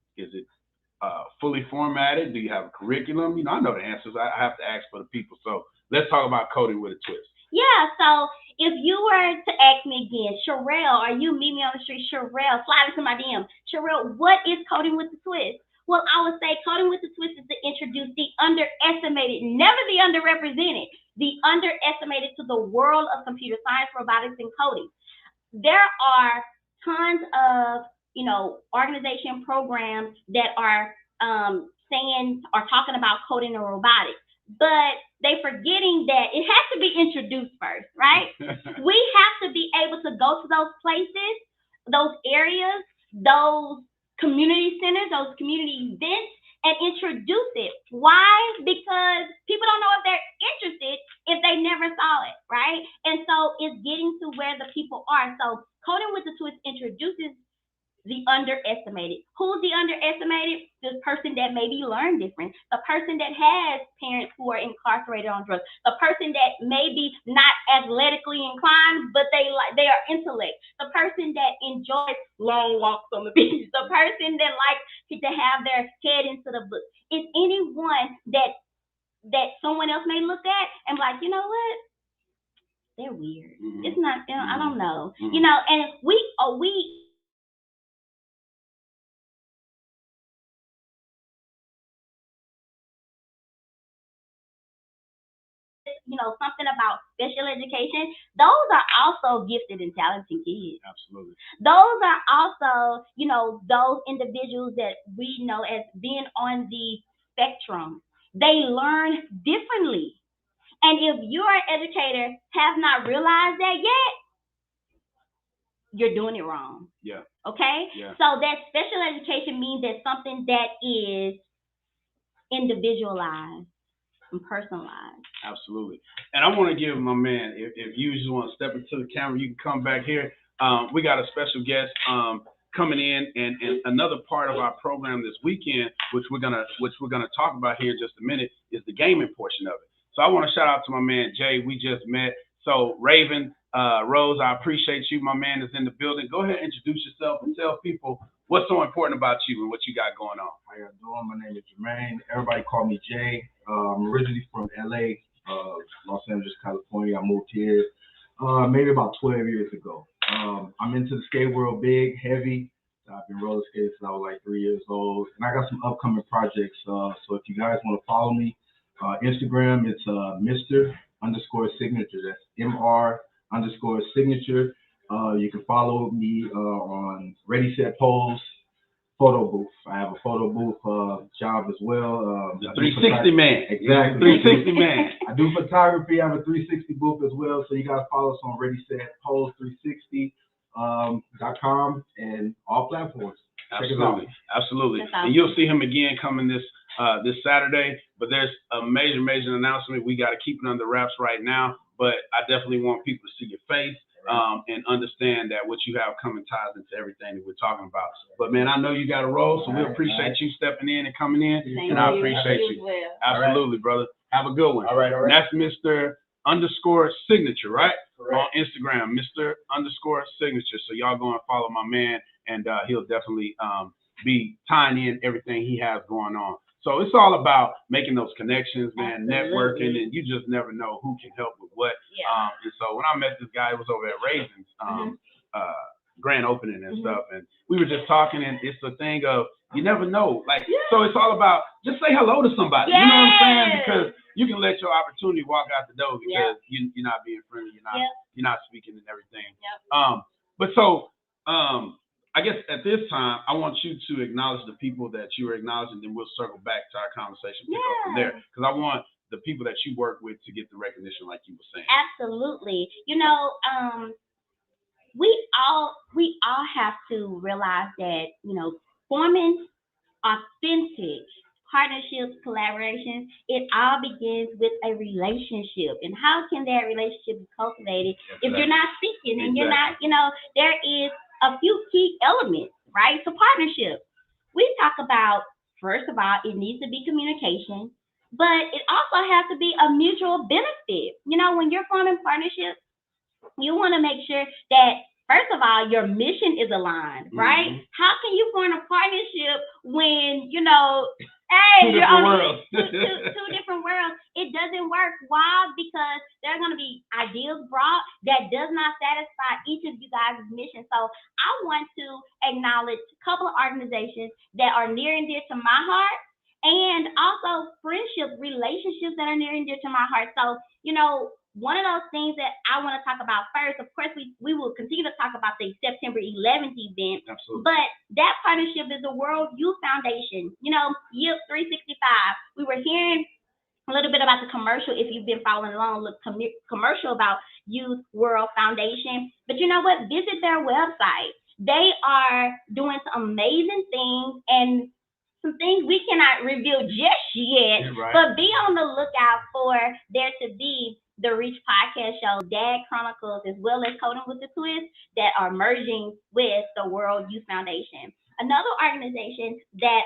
fully formatted? Do you have a curriculum? You know, I know the answers. I have to ask for the people. So let's talk about coding with a twist. Yeah, so if you were to ask me again, Sha'Rell, or you meet me on the street, Sha'Rell, slide into my DM. Sha'Rell, what is coding with the twist? Well, I would say coding with the twist is to introduce the underestimated, never the underrepresented, the underestimated to the world of computer science, robotics, and coding. There are tons of, you know, organization programs that are talking about coding and robotics, but they forgetting that it has to be introduced first, right? We have to be able to go to those places, those areas, those community centers, those community events, and introduce it. Why? Because people don't know if they're interested if they never saw it, right? And so it's getting to where the people are. So Coding with the Twist introduces the underestimated. Who's the underestimated? The person that maybe learned different, the person that has parents who are incarcerated on drugs, the person that may be not athletically inclined, but they are intellect, the person that enjoys long walks on the beach, the person that likes to have their head into the book. It's anyone that someone else may look at and be like, you know what? They're weird. It's not, you know, I don't know. You know, and we you know, something about special education, those are also gifted and talented kids. Absolutely. Those are also, you know, those individuals that we know as being on the spectrum. They learn differently. And if your educator has not realized that yet, you're doing it wrong. Yeah. Okay? Yeah. So that special education means that something that is individualized and personalized. Absolutely. And I want to give my man, if you just want to step into the camera, you can come back here. We got a special guest coming in, and another part of our program this weekend, which we're gonna talk about here in just a minute, is the gaming portion of it. So I want to shout out to my man Jay. We just met. So Raven, Rose, I appreciate you. My man is in the building. Go ahead and introduce yourself and tell people what's so important about you and what you got going on. How y'all doing? My name is Jermaine. Everybody call me Jay. I'm originally from LA, Los Angeles, California. I moved here maybe about 12 years ago. I'm into the skate world big, heavy. I've been roller skating since I was like 3 years old. And I got some upcoming projects. So if you guys want to follow me, Instagram, it's Mr_Signature. That's MR_Signature. You can follow me on Ready Set Pose photo booth. I have a photo booth job as well. The 360 man. Exactly. 360 man. I do photography. I have a 360 booth as well. So you guys follow us on Ready Set Pose 360.com and all platforms. Absolutely. Absolutely. And you'll see him again coming this Saturday. But there's a major announcement. We got to keep it under wraps right now. But I definitely want people to see your face. And understand that what you have coming ties into everything that we're talking about. But man, I know you got a role, so we appreciate you stepping in and coming in, and I appreciate you. Absolutely, brother. Have a good one. All right. And that's Mr. _signature, right? Correct. On Instagram, Mr._signature. So y'all go and follow my man, and he'll definitely be tying in everything he has going on. So it's all about making those connections, man, networking, and you just never know who can help with what. Yeah. And so when I met this guy, it was over at Raisins, grand opening and stuff, and we were just talking, and it's a thing of you never know. Like, so it's all about just say hello to somebody. You know what I'm saying? Because you can let your opportunity walk out the door because you're not being friendly, you're not speaking and everything. But so I guess at this time, I want you to acknowledge the people that you are acknowledging, then we'll circle back to our conversation, pick up from there. Because I want the people that you work with to get the recognition like you were saying. Absolutely. You know, we all have to realize that, you know, forming authentic partnerships, collaborations, it all begins with a relationship. And how can that relationship be cultivated if you're not speaking and you're not, you know, there is a few key elements, right, to partnership. We talk about, first of all, it needs to be communication, but it also has to be a mutual benefit. You know, when you're forming partnerships, you want to make sure that, first of all, your mission is aligned, right? How can you form a partnership when, you know, hey, you're on two different worlds? It doesn't work. Why? Because there are going to be ideas brought that does not satisfy each of you guys' mission. So I want to acknowledge a couple of organizations that are near and dear to my heart, and also friendship relationships that are near and dear to my heart. So, you know, one of those things that I want to talk about first, of course, we will continue to talk about the September 11th event. Absolutely. But that partnership is the World Youth Foundation. You know, YIP 365. We were hearing a little bit about the commercial, if you've been following along, look, commercial about Youth World Foundation. But you know what? Visit their website. They are doing some amazing things, and some things we cannot reveal just yet, but be on the lookout for there to be the Reach podcast show, Dad Chronicles, as well as Coding with the Twist, that are merging with the World Youth Foundation. Another organization that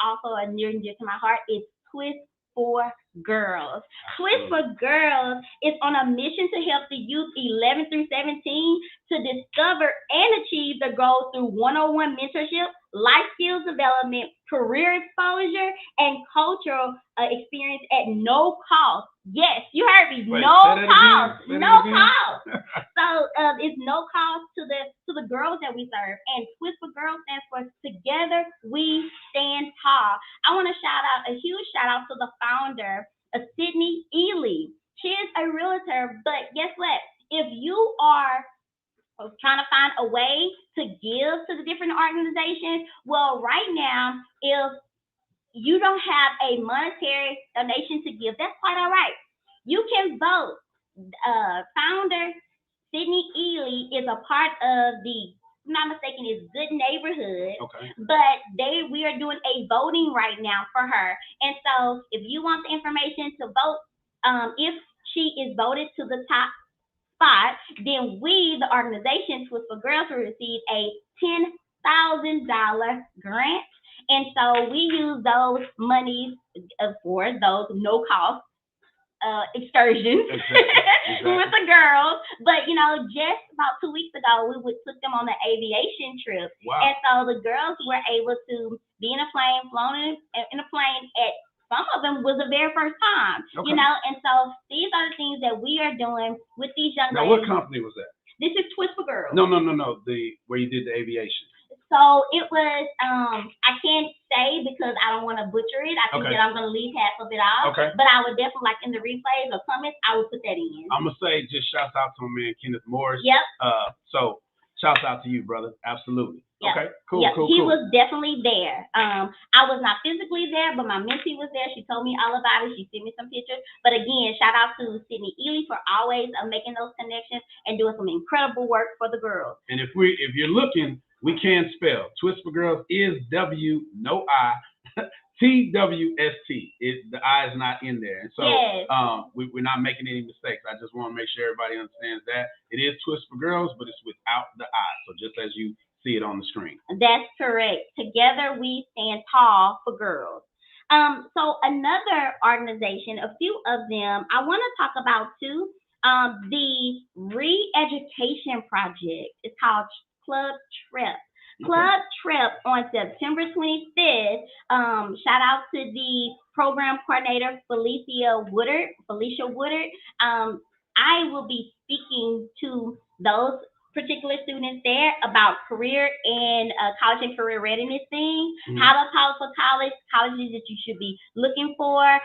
also are near and dear to my heart is Twist for Girls. Twist for Girls is on a mission to help the youth 11 through 17 to discover and achieve their goals through one-on-one mentorship, life skills development, career exposure, and cultural experience at no cost. Yes, you heard me. No cost. No cost. So it's no cost to the girls that we serve. And Twist for Girls stands for Together We Stand Tall. I want to a huge shout out to the founder, Sydney Ely. She is a realtor, but guess what? If you are trying to find a way to give to the different organizations, well, right now, if you don't have a monetary donation to give, that's quite all right. You can vote. Founder Sydney Ely is a part of the, if I'm not mistaken, is Good Neighborhood. Okay. But we are doing a voting right now for her. And so if you want the information to vote, if she is voted to the top spot, then we, the organization Twist for Girls, will receive a $10,000 grant. And so we use those monies for those no-cost excursions with the girls. But, you know, just about 2 weeks ago, we took them on an aviation trip. Wow. And so the girls were able to be in a plane, flown in a plane at, some of them was the very first time, you know, and so these are the things that we are doing with these young ladies. Now, what company was that? This is Twist for Girls. No. Where you did the aviation. So it was, I can't say because I don't want to butcher it. I think that I'm going to leave half of it off. Okay. But I would definitely, like in the replays or comments, I would put that in. I'm going to say just shouts out to my man, Kenneth Morris. Yep. So shouts out to you, brother. Absolutely. Yep. Okay, cool, yep. cool. He was definitely there. I was not physically there, but my mentee was there. She told me all about it. She sent me some pictures. But again, shout out to Sydney Ely for always making those connections and doing some incredible work for the girls. And if you're looking, we can spell. Twist for Girls is W, no I, TWST. The I is not in there. And so we're not making any mistakes. I just want to make sure everybody understands that. It is Twist for Girls, but it's without the I. So just as you see it on the screen. That's correct. Together we stand tall for girls. So another organization, a few of them, I want to talk about too. The re-education project. It's called Club Trip. Club Trip on September 25th. Shout out to the program coordinator Felicia Woodard. I will be speaking to those particular students there about career and college and career readiness things, how to apply for colleges that you should be looking for,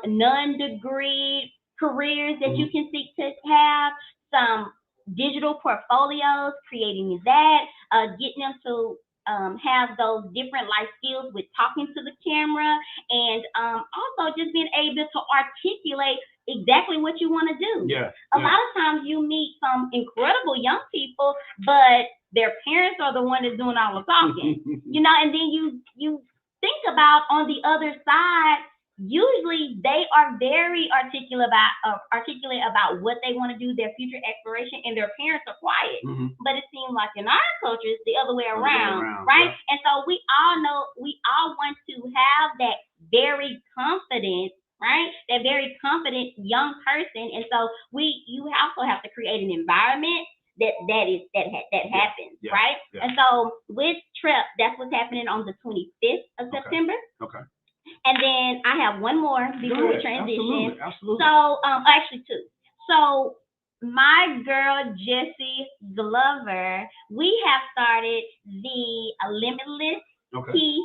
non-degree careers that you can seek to have, some digital portfolios, creating that, getting them to have those different life skills with talking to the camera, and also just being able to articulate exactly what you want to do. A lot of times you meet some incredible young people, but their parents are the one that's doing all the talking, and then you think about on the other side, usually they are very articulate about what they want to do, their future exploration, and their parents are quiet. But it seems like in our culture, it's the other way around, right? And so we all want to have that very confident, right? That very confident young person. And so you also have to create an environment that happens, right? And so with TRIP, that's what's happening on the 25th of September. Okay. And then I have one more before we transition. Absolutely. So actually two. So my girl Jessie Glover, we have started the Limitless Peace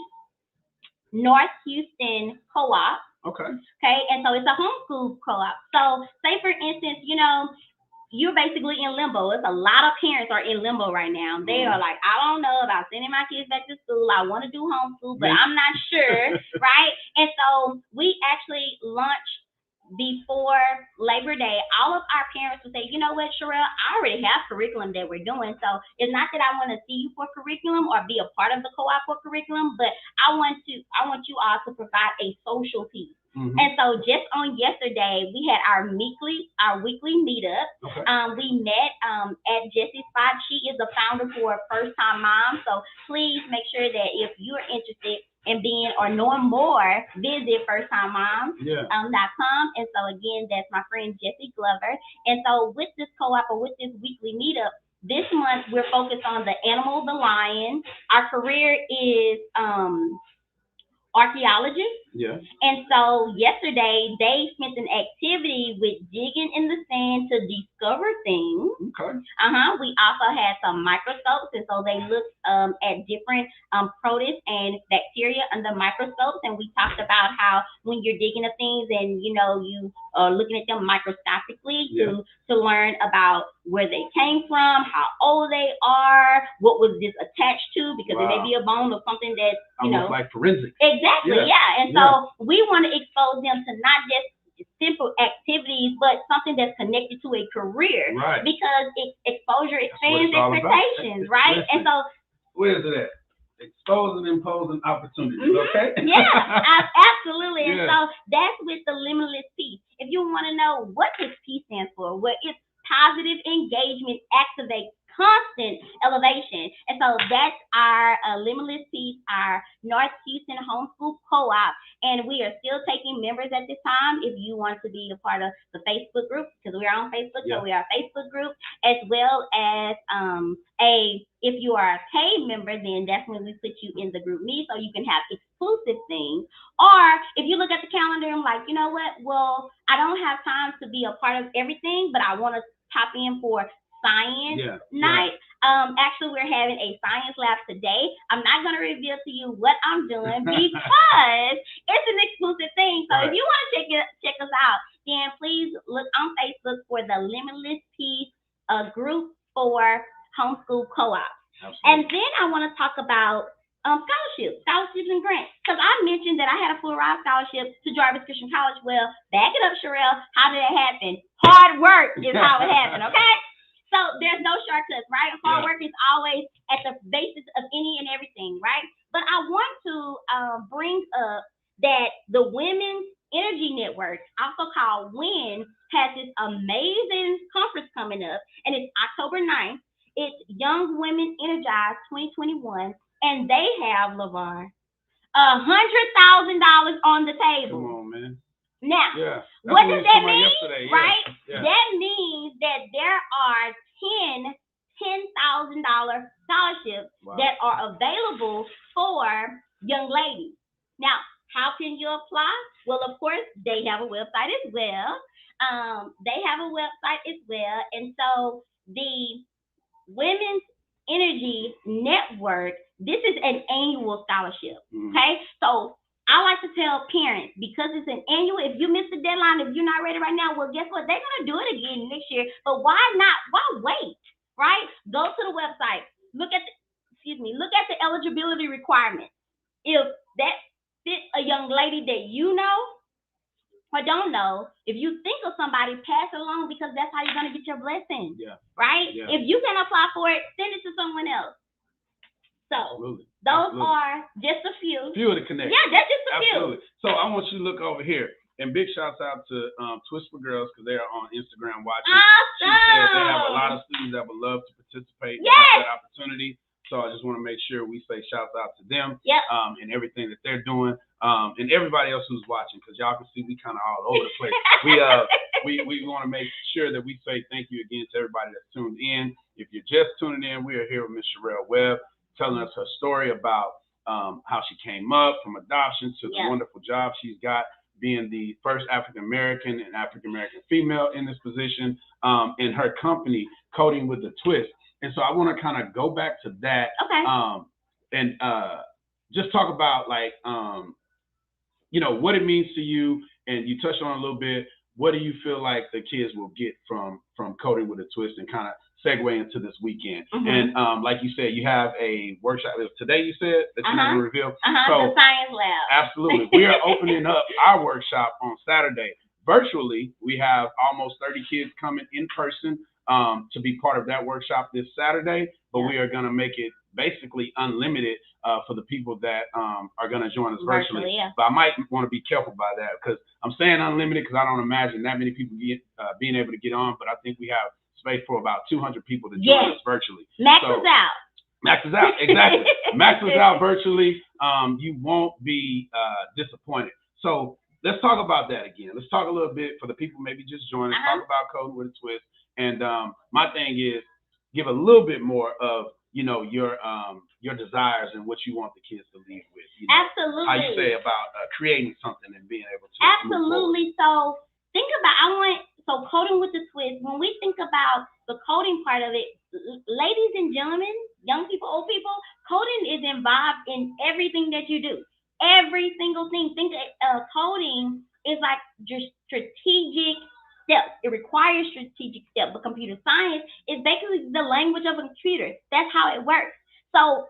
North Houston Co-op. Okay. And so it's a homeschool co-op. So say for instance, you're basically in limbo. It's a lot of parents are in limbo right now. They are like, I don't know about sending my kids back to school. I want to do homeschool, but I'm not sure, right? And so we actually launched before Labor Day. All of our parents would say, you know what, Sha'Rell, I already have curriculum that we're doing. So it's not that I want to see you for curriculum or be a part of the co-op for curriculum, but I want you all to provide a social piece. And so just on yesterday, we had our weekly meetup. We met at Jessie's spot. She is the founder for First Time Mom. So please make sure that if you're interested in being or knowing more, visit firsttimemoms.com. And so again, that's my friend Jessie Glover. And so with this co-op or with this weekly meetup, this month we're focused on the animal, the lion. Our career is archaeologist. And so yesterday they spent an activity with digging in the sand to discover things. We also had some microscopes, and so they looked at different protists and bacteria under microscopes, and we talked about how when you're digging up things and you are looking at them microscopically to learn about where they came from, how old they are, what was this attached to, because it may be a bone or something that almost like forensics. Exactly, And so we want to expose them to not just simple activities, but something that's connected to a career. Because exposure expands expectations, right? And so where is it at? Exposing and imposing opportunities, okay? Absolutely. And so that's with the Limitless Peace. If you want to know what this P stands for, well, it's positive engagement activates constant elevation. And so that's our Limitless Peace, our North Houston Homeschool Co-op. And we are still taking members at this time. If you want to be a part of the Facebook group, because we're on Facebook, so we are a Facebook group, as well as if you are a paid member, then that's when we put you in the group me so you can have exclusive things. Or if you look at the calendar and like, you know what, well, I don't have time to be a part of everything, but I want to pop in for science night. Actually, we're having a science lab today. I'm not going to reveal to you what I'm doing because it's an exclusive thing. So if you want to check us out, then please look on Facebook for the Limitless Peace group for homeschool co-op. And then I want to talk about scholarships and grants. Because I mentioned that I had a full ride scholarship to Jarvis Christian College. Well, back it up, Sha'Rell. How did it happen? Hard work is how it happened, okay? So there's no shortcuts, right? Hard work is always at the basis of any and everything, right? But I want to bring up that the Women's Energy Network, also called WIN, has this amazing conference coming up, and it's October 9th. It's Young Women Energized 2021, and they have, LeVar, $100,000 on the table. Come on, man. Now, Yeah. what does that mean? Right? Yeah. That means that there are $10,000 scholarships that are available for young ladies. Now, how can you apply? Well, of course, they have a website as well. And so the Women's Energy Network, this is an annual scholarship. Okay, so I like to tell parents, because it's an annual, if you miss the deadline, if you're not ready right now, well, guess what? They're going to do it again next year. But why not? Why wait? Right? Go to the website. Look at the eligibility requirements. If that fits a young lady that you know or don't know, if you think of somebody, pass it along, because that's how you're going to get your blessing. Yeah. Right? Yeah. If you can apply for it, send it to someone else. So those are just a few. Few of the connections. Yeah, that's just a few. So I want you to look over here. And big shouts out to Twist for Girls, because they are on Instagram watching. Awesome. She said they have a lot of students that would love to participate. Yes. That opportunity. So I just want to make sure we say shouts out to them. Yep. And everything that they're doing. And everybody else who's watching, because y'all can see we kind of all over the place. We want to make sure that we say thank you again to everybody that's tuned in. If you're just tuning in, we are here with Miss Sha'Rell Webb, telling us her story about how she came up from adoption to the wonderful job she's got, being the first African-American and African-American female in this position, in her company, Coding with a Twist. And so I want to kind of go back to that. Okay. And just talk about, like, what it means to you. And you touched on it a little bit. What do you feel like the kids will get from Coding with a Twist, and kind of segue into this weekend? And like you said, you have a workshop today, you said, that you're going to reveal. So, the Science Lab. Absolutely. We are opening up our workshop on Saturday. Virtually, we have almost 30 kids coming in person to be part of that workshop this Saturday, but we are going to make it basically unlimited for the people that are going to join us virtually. But I might want to be careful by that, because I'm saying unlimited because I don't imagine that many people being able to get on, but I think we have space for about 200 people to join us virtually. Max is out. Max is out, exactly. Max is out virtually. You won't be disappointed. So let's talk about that again. Let's talk a little bit for the people maybe just joining. Talk about Coding with a Twist. And my thing is, give a little bit more of your desires and what you want the kids to leave with. Absolutely. How you say about creating something and being able to. Absolutely. So think about, Coding with a Twist, when we think about the coding part of it, ladies and gentlemen, young people, old people, coding is involved in everything that you do. Every single thing. Think coding is like your strategic steps. It requires strategic steps. But computer science is basically the language of a computer. That's how it works. So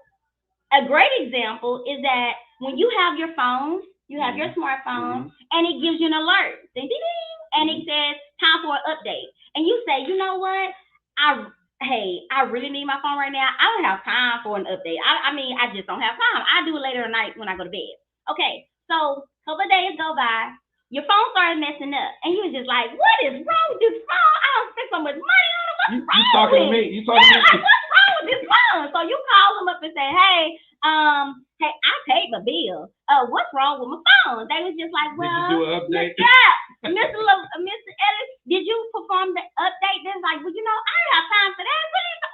a great example is that when you have your phone, you have your smartphone, and it gives you an alert. Ding, ding, ding, and it says time for an update. And you say, you know what? I really need my phone right now. I don't have time for an update. I just don't have time. I do it later at night when I go to bed. Okay, so a couple of days go by, your phone started messing up, and you was just like, what is wrong with this phone? I don't spend so much money on it. What's wrong talking with to me? You talking to me? What's wrong with this phone? So you call them up and say, hey, I paid my bill. What's wrong with my phone? They was just like, well, did you do an update? Mr. Ellis, did you perform the update? They're like, well, I don't have time for that.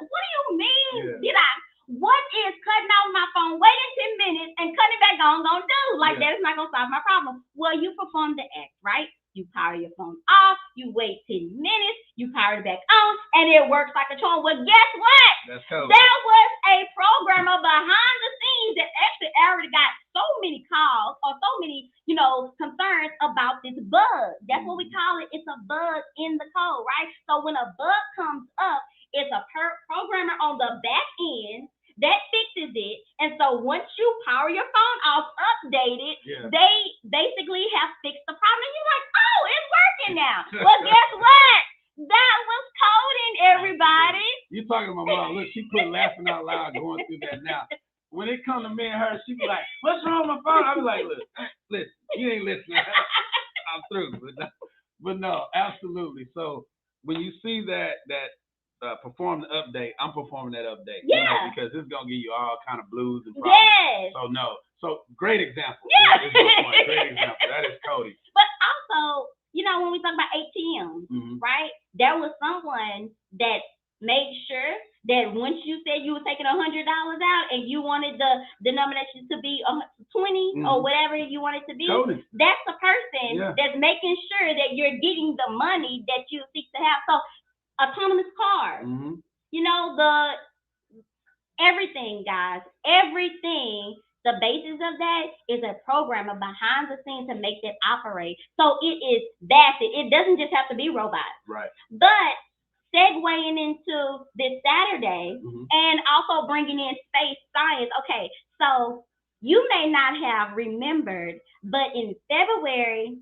What do you mean? Yeah. What is cutting off my phone, waiting 10 minutes, and cutting it back on gonna do? Like, that is not gonna solve my problem. Well, you perform the act, right? You power your phone off, you wait 10 minutes, you power it back on, and it works like a charm. Well, guess what? There was a programmer behind the scenes that actually already got so many calls or so many, concerns about this bug. That's what we call it. It's a bug in the code, right? So when a bug comes up, it's a programmer on the back end that fixes it. And so once you power your phone off, update it, they basically have fixed the problem. And you're like, oh, it's working now. Well, guess what? That was coding, everybody. You talking to my mom. Look, she quit laughing out loud going through that now. When it comes to me and her, she be like, what's wrong with my phone? I be like, look, listen, you ain't listening. I'm through. But no, absolutely. So when you see that perform the update, I'm performing that update. Yeah. Because it's gonna give you all kind of blues and problems. Yes. So no. So great example. Yeah. Is my point. Great example. That is Cody. But also, you know, when we talk about ATMs, right? There was someone that made sure that once you said you were taking $100 out and you wanted the denomination to be 20 or whatever you want it to be, Cody. that's the person that's making sure that you're getting the money that you seek to have. So autonomous cars, you know, everything, guys, everything. The basis of that is a programmer behind the scenes to make that operate. So it is vast. It doesn't just have to be robots. Right. But segueing into this Saturday and also bringing in space science. Okay, so you may not have remembered, but in February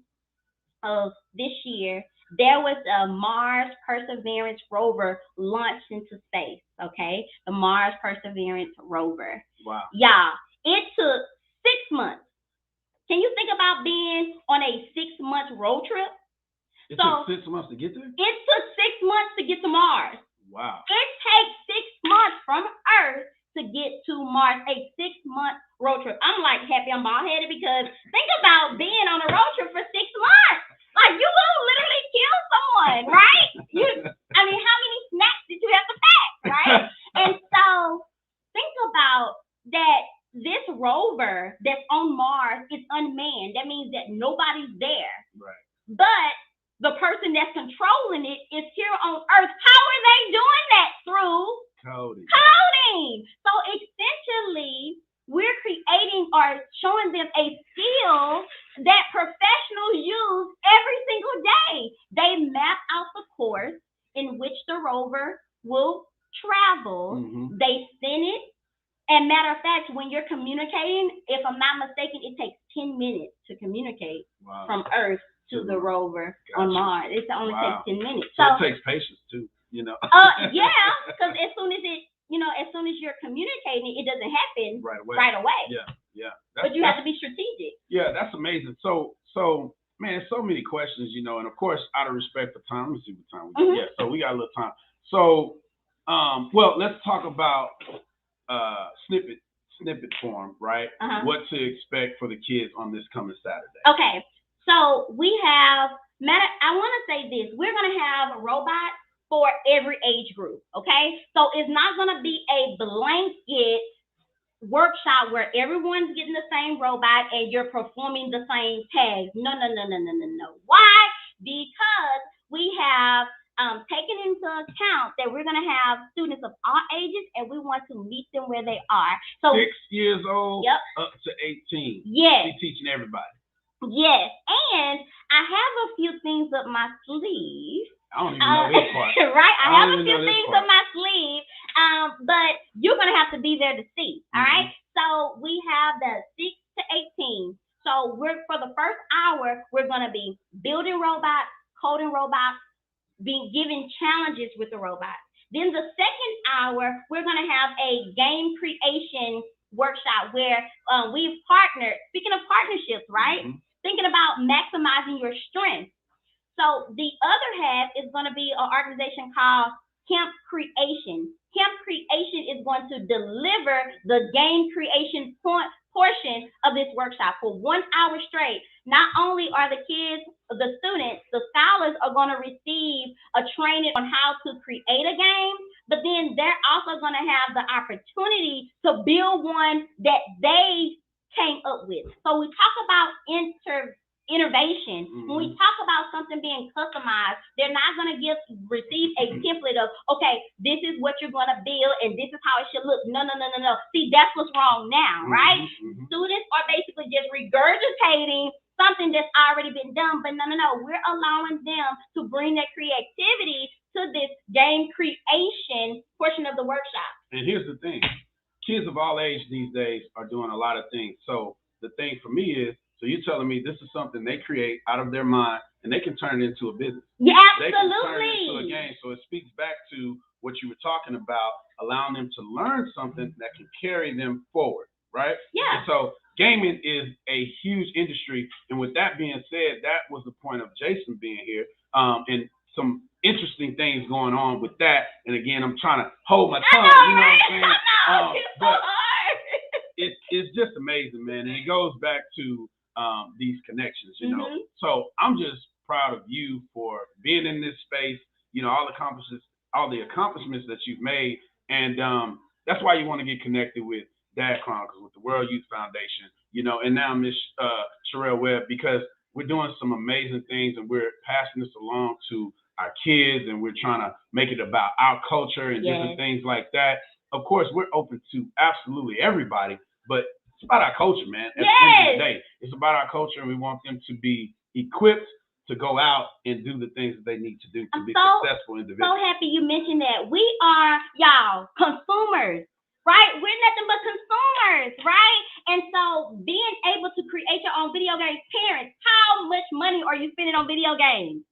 of this year, there was a Mars Perseverance rover launched into space, okay? The Mars Perseverance rover. Wow. Yeah, it took 6 months. Can you think about being on a 6-month road trip? It took 6 months to get there? It took 6 months to get to Mars. Wow. It takes 6 months from Earth to get to Mars, a 6-month road trip. I'm like happy I'm bald-headed because think about being on a road trip for 6 months. Like, you will literally kill someone, right? I mean, how many snacks did you have to pack, right? And so think about that. This rover that's on Mars is unmanned. That means that nobody's there. Right. But the person that's controlling it is here on Earth. How are they doing that? Through coding. So essentially, we're creating or showing them a skill that professionals use every single day. They map out the course in which the rover will travel. They send it. And matter of fact, when you're communicating, if I'm not mistaken, it takes 10 minutes to communicate from Earth to the rover on Mars. It only takes 10 minutes. So it takes patience too, you know. Yeah, because as soon as you're communicating, it doesn't happen right away. Yeah. But you have to be strategic. Yeah, that's amazing. So man, so many questions, you know, and of course, out of respect for time, let me see what time we got. Yeah, so we got a little time. So, well, let's talk about snippet form, right? What to expect for the kids on this coming Saturday. Okay, so we have, I want to say this, we're going to have robots for every age group, okay? So it's not going to be a blanket workshop where everyone's getting the same robot and you're performing the same tags. No. Why? Because we have taken into account that we're going to have students of all ages and we want to meet them where they are. So 6 years old up to 18. Yes. We're teaching everybody. Yes. And I have a few things up my sleeve. I don't even know this part. Right? I have a few things up my sleeve. But you're going to have to be there to see. All right? So we have the 6 to 18. So for the first hour, we're going to be building robots, coding robots, being given challenges with the robots. Then the second hour, we're going to have a game creation workshop where we've partnered, speaking of partnerships, right? Thinking about maximizing your strength. So the other half is going to be an organization called Camp Creation. Camp Creation is going to deliver the game creation portion of this workshop for 1 hour straight. Not only are the kids, the students, the scholars are going to receive a training on how to create a game, but then they're also going to have the opportunity to build one that they came up with. So we talk about innovation. When we talk about something being customized, they're not going to receive a template of, okay, this is what you're going to build and this is how it should look. No. See, that's what's wrong now, right? Students are basically just regurgitating something that's already been done, but no. We're allowing them to bring their creativity to this game creation portion of the workshop. And here's the thing. Kids of all age these days are doing a lot of things. So the thing for me is, so you're telling me this is something they create out of their mind and they can turn it into a business. Yeah, absolutely. They can turn it into a game. So it speaks back to what you were talking about, allowing them to learn something that can carry them forward, right? Yeah. And so gaming is a huge industry. And with that being said, that was the point of Jason being here. And some interesting things going on with that. And again, I'm trying to hold my tongue, you know what I'm saying? it's just amazing, man, and it goes back to these connections, you know. So I'm just proud of you for being in this space, you know, all the accomplishments that you've made, and that's why you want to get connected with Dad Chronicles, with the World Youth Foundation, you know, and now Miss Sha'Rell Webb, because we're doing some amazing things and we're passing this along to our kids, and we're trying to make it about our culture and different things like that. Of course, we're open to absolutely everybody, but it's about our culture, man. At the end of the day, it's about our culture, and we want them to be equipped to go out and do the things that they need to do to be successful individuals. So happy you mentioned that. We are, y'all, consumers, right? We're nothing but consumers, right? And so being able to create your own video games, parents, how much money are you spending on video games?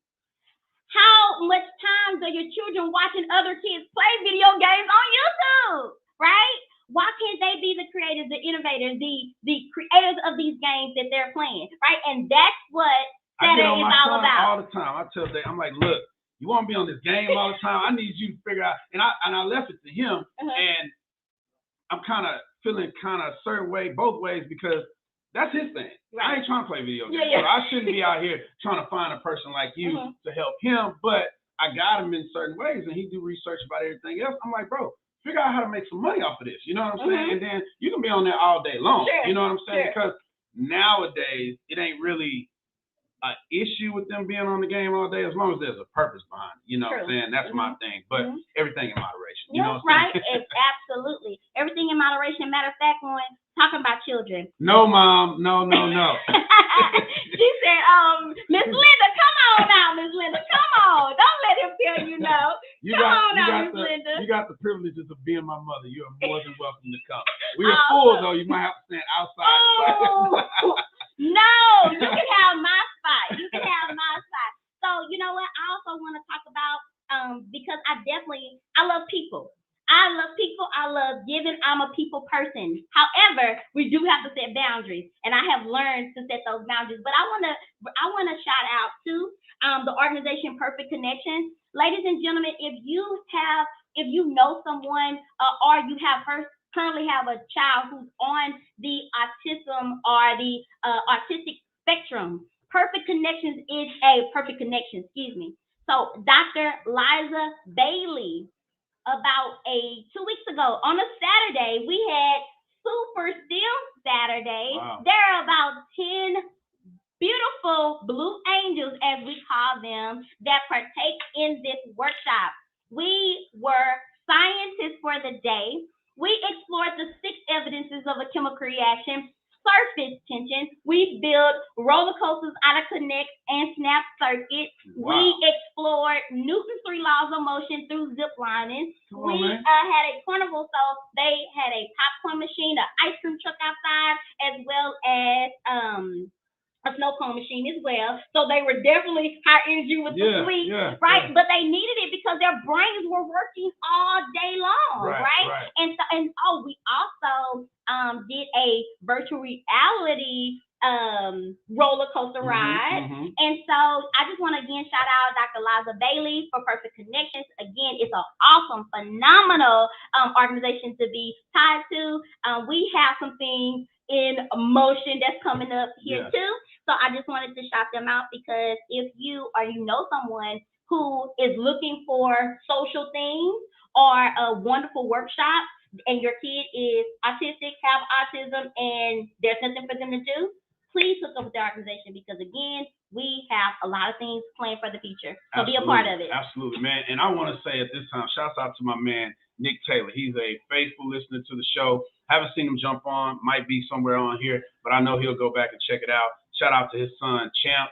How much time are your children watching other kids play video games on YouTube, right? Why can't they be the creators, the innovators, the creators of these games that they're playing, right? And that's what Saturday is all about. All the time. I tell Dave, I'm like, look, you want to be on this game all the time? I need you to figure out. And I left it to him, and I'm kind of feeling kind of a certain way, both ways, because that's his thing. Right. I ain't trying to play video games. So I shouldn't be out here trying to find a person like you to help him, but I got him in certain ways, and he do research about everything else. I'm like, bro, figure out how to make some money off of this. You know what I'm saying? And then you can be on there all day long. You know what I'm saying? Because nowadays, it ain't really an issue with them being on the game all day, as long as there's a purpose behind it. You know what I'm saying? That's my thing. But everything in moderation. You know what I'm saying? It's absolutely. Everything in moderation. Matter of fact, when talking about children. No, Mom. No. She said, Miss Linda, come on now, Miss Linda. Come on. Don't let him tell you no. Come on now, Miss Linda. You got the privileges of being my mother. You are more than welcome to come. We are full, though. You might have to stand outside. No, you can have my spot. You can have my spot. So, you know what? I also want to talk about, because I love people. I love giving. I'm a people person. However, we do have to set boundaries, and I have learned to set those boundaries. But I want to shout out to the organization Perfect Connections. Ladies and gentlemen, if you know someone or you currently have a child who's on the autism or the autistic spectrum, Perfect Connections is a perfect connection. So Dr. Liza Bailey, about 2 weeks ago on a Saturday, we had Super STEM Saturday. Wow. There are about 10 beautiful blue angels, as we call them, that partake in this workshop. We were scientists for the day. We explored the 6 evidences of a chemical reaction, surface tension. We built roller coasters out of connect and snap circuits. Wow. We explored Newton's 3 laws of motion through zip lining. We had a carnival, so they had a popcorn machine, an ice cream truck outside, as well as a snow cone machine as well. So they were definitely high energy with the sweets, right? But they needed it because their brains were working all day long, right? And we also did a virtual reality roller coaster ride. And so I just want to again shout out Dr. Liza Bailey for Perfect Connections. Again, it's an awesome, phenomenal organization to be tied to. We have some things in motion that's coming up here too. So I just wanted to shout them out, because if you or you know someone who is looking for social things or a wonderful workshop, and your kid is autistic, have autism, and there's nothing for them to do, please hook up with the organization, because again, we have a lot of things planned for the future. So be a part of it. Absolutely, man. And I want to say at this time, shouts out to my man, Nick Taylor. He's a faithful listener to the show. Haven't seen him jump on, might be somewhere on here, but I know he'll go back and check it out. Shout out to his son, Champ.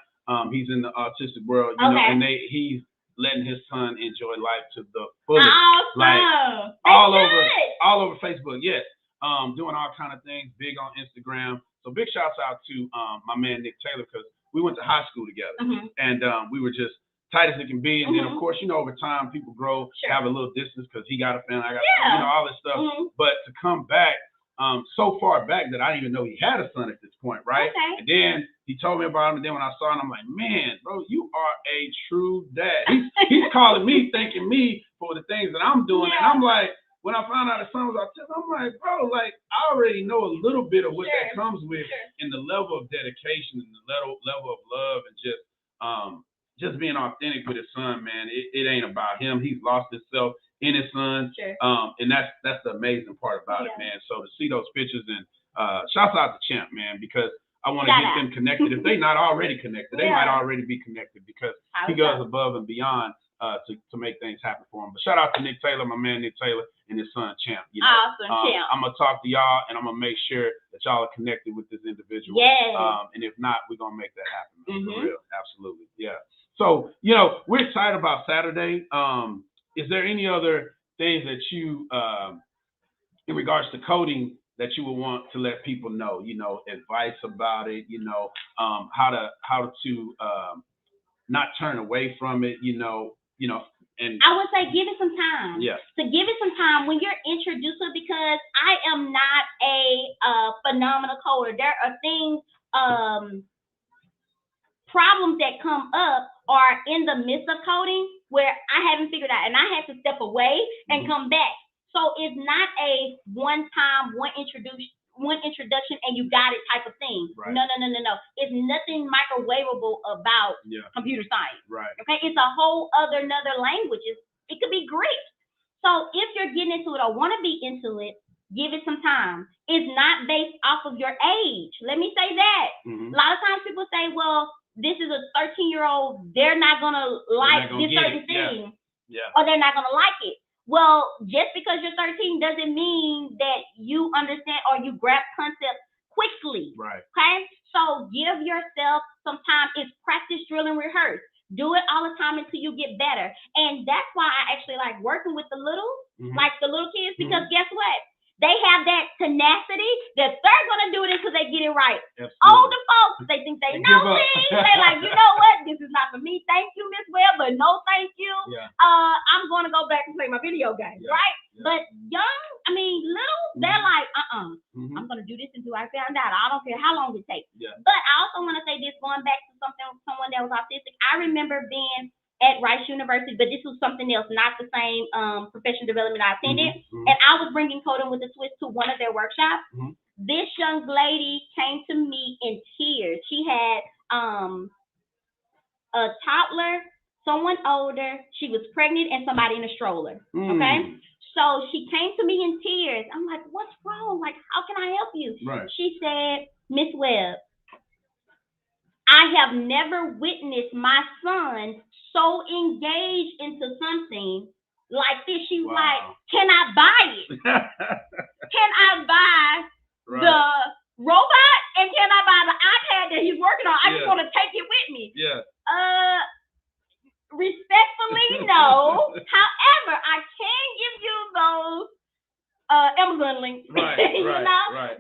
He's in the autistic world, you know, and he's letting his son enjoy life to the fullest. Awesome. Like all over Facebook. Yes. Doing all kind of things, big on Instagram. So big shouts out to my man Nick Taylor, because we went to high school together, and we were just tight as it can be. And then of course, you know, over time people grow, have a little distance, because he got a family, I got you know, all this stuff. But to come back so far back that I didn't even know he had a son at this point, right? And then he told me about him, and then when I saw him, I'm like, man, bro, you are a true dad. He's calling me, thanking me for the things that I'm doing, and I'm like, when I found out his son was autistic, I'm like, bro, like I already know a little bit of what that comes with, and the level of dedication and the level of love and just being authentic with his son, man. It ain't about him. He's lost himself in his son, and that's the amazing part about it, man. So to see those pictures and shouts out to Champ, man, because I want to get them connected. If they're not already connected, they might already be connected because he goes above and beyond to make things happen for him. But shout out to Nick Taylor, my man Nick Taylor, and his son Champ. You know, awesome, Champ. I'm gonna talk to y'all, and I'm gonna make sure that y'all are connected with this individual. And if not, we're gonna make that happen. For real, absolutely, yeah. So we're excited about Saturday. Is there any other things that you, in regards to coding, that you would want to let people know? Advice about it. How to not turn away from it. And I would say give it some time. Yeah. So give it some time when you're introduced to it, because I am not a phenomenal coder. There are things, problems that come up are in the midst of coding where I haven't figured out, and I had to step away and come back. So it's not a one-time, one introduction, and you got it type of thing. Right. No. It's nothing microwavable about computer science. Right. Okay, it's a whole another language. It could be great. So if you're getting into it or want to be into it, give it some time. It's not based off of your age. Let me say that. A lot of times people say, well, this is a 13-year-old. They're not going to like this certain thing. Or they're not going to like it. Well, just because you're 13 doesn't mean that you understand or you grasp concepts quickly. Right. Okay? So give yourself some time. It's practice, drill, and rehearse. Do it all the time until you get better. And that's why I actually like working with the little kids, because guess what? They have that tenacity that they're going to do it until they get it right. Absolutely. Older folks, they think they know things. They're like, you know what? This is not for me. Thank you, Miss Webb, but no thank you. I'm going to go back and play my video games, right? But little, they're like, I'm going to do this until I found out. I don't care how long it takes. But I also want to say this, going back to someone that was autistic. I remember being at Rice University, but this was something else, not the same professional development I attended. And I was bringing coding with a twist to one of their workshops. This young lady came to me in tears. She had a toddler, someone older, she was pregnant, and somebody in a stroller. Okay? So she came to me in tears. I'm like, what's wrong? Like, how can I help you? Right. She said, Miss Webb, I have never witnessed my son so engaged into something like this. She was like, can I buy it? Can I buy the robot? And can I buy the iPad that he's working on? I just want to take it with me. Respectfully, no. However, I can give you those Amazon links. Right.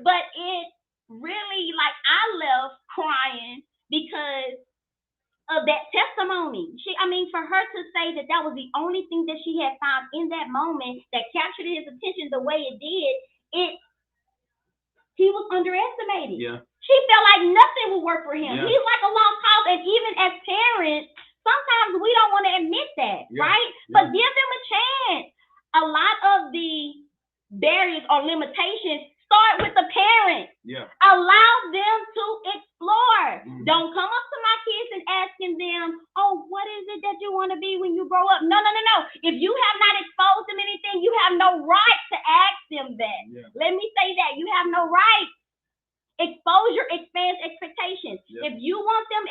But it really, like, I left crying because of that testimony. For her to say that was the only thing that she had found in that moment that captured his attention the way it did, he was underestimated. She felt like nothing would work for him. He's like a lost cause, and even as parents, sometimes we don't want to admit that, right? But give them a chance. A lot of the barriers or limitations start with the parents. Allow them to explore. Don't come up to my kids and asking them, oh, what is it that you want to be when you grow up? No. If you have not exposed them anything, you have no right to ask them that. Let me say that. You have no right. Exposure expands expectations. If you want them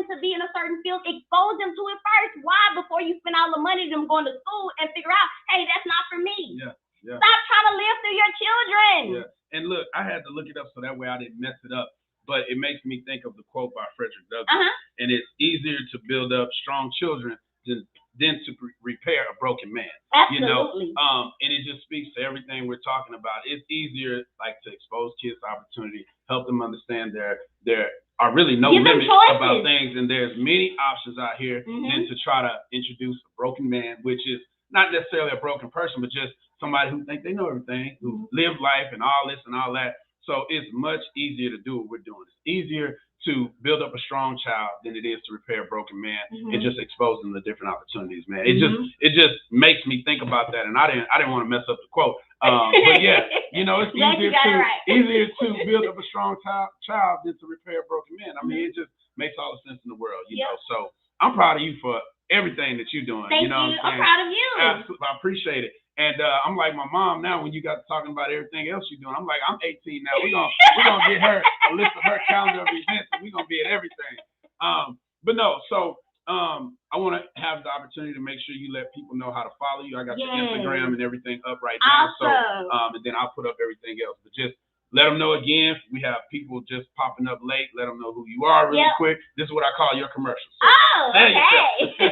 to be in a certain field, expose them to it first. Why? Before you spend all the money them going to school and figure out, hey, that's not for me. Stop trying to live through your children. And look, I had to look it up so that way I didn't mess it up. But it makes me think of the quote by Frederick Douglass. And it's easier to build up strong children than to repair a broken man. Absolutely. And it just speaks to everything we're talking about. It's easier, like, to expose kids to opportunity, help them understand there are really no limits about things, and there's many options out here than to try to introduce a broken man, which is not necessarily a broken person, but just somebody who thinks they know everything, who live life and all this and all that. So it's much easier to do what we're doing. It's easier to build up a strong child than it is to repair a broken man. Mm-hmm. It just exposes them to different opportunities, man. It just makes me think about that, and I didn't want to mess up the quote. But yeah, you know, it's easier to build up a strong child than to repair a broken man. I mean, it just makes all the sense in the world, you know. So I'm proud of you for everything that you're doing. Thank you know you. What I'm proud of you. Absolutely, I appreciate it. And I'm like my mom now. When you got talking about everything else you're doing, I'm like, I'm 18 now. We're gonna get her a list of her calendar of events, and we're gonna be at everything. But no, so I want to have the opportunity to make sure you let people know how to follow you. I got your Instagram and everything up right now. So and then I'll put up everything else. But just let them know again. We have people just popping up late. Let them know who you are really quick. This is what I call your commercial. So, okay.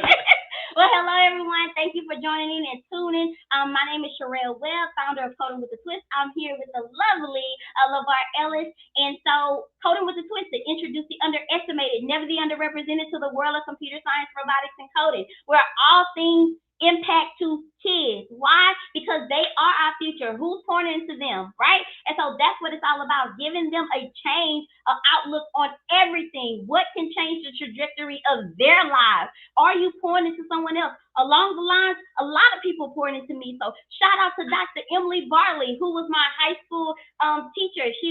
Well, hello, everyone. Thank you for joining in and tuning. My name is Sha'Rell Webb, founder of Coding with a Twist. I'm here with the lovely LeVar Ellis. And so Coding with a Twist to introduce the underestimated, never the underrepresented to the world of computer science, robotics, and coding, where all things impact to kids. Why? Because they are our future. Who's pouring into them, right? And so that's what it's all about, giving them a change of outlook on everything. What can change the trajectory of their lives? Are you pouring into someone else? Along the lines, a lot of people pouring into me. So shout out to Dr. Emily Bartley, who was my high school teacher. She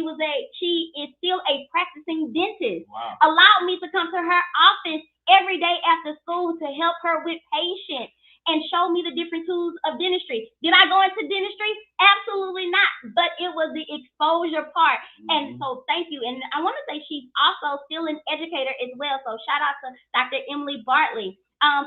is still a practicing dentist. Wow. Allowed me to come to her office every day after school to help her with patients and show me the different tools of dentistry. Did I go into dentistry? Absolutely not. But it was the exposure part. And so thank you. And I want to say she's also still an educator as well. So shout out to Dr. Emily Bartley.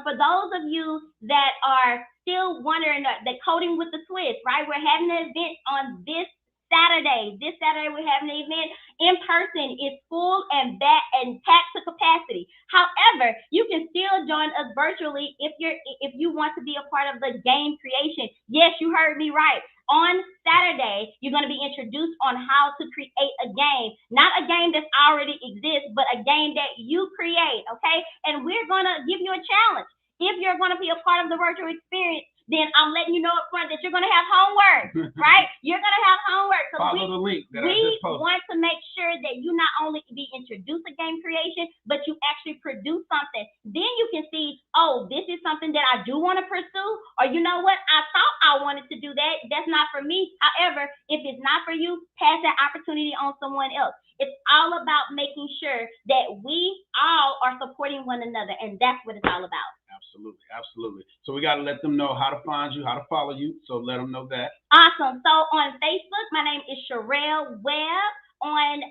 For those of you that are still wondering that Coding with the Twist, right? We're having an event on this Saturday. This Saturday we're having an event in person. It's full and packed to capacity. However, you can still join us virtually if you want to be a part of the game creation. Yes, you heard me right. On Saturday, you're going to be introduced on how to create a game. Not a game that already exists, but a game that you create, okay? And we're going to give you a challenge. If you're going to be a part of the virtual experience, then I'm letting you know up front that you're going to have homework, right? You're going to have homework. Follow the link that I just posted. We want to make sure that you not only be introduced to game creation, but you actually produce something. Then you can see, oh, this is something that I do want to pursue, or you know what? I thought I wanted to do that. That's not for me. However, if it's not for you, pass that opportunity on someone else. It's all about making sure that we all are supporting one another, and that's what it's all about. Absolutely, absolutely. So we got to let them know how to find you, how to follow you. So let them know that. Awesome. So on Facebook, my name is Sha'Rell Webb. On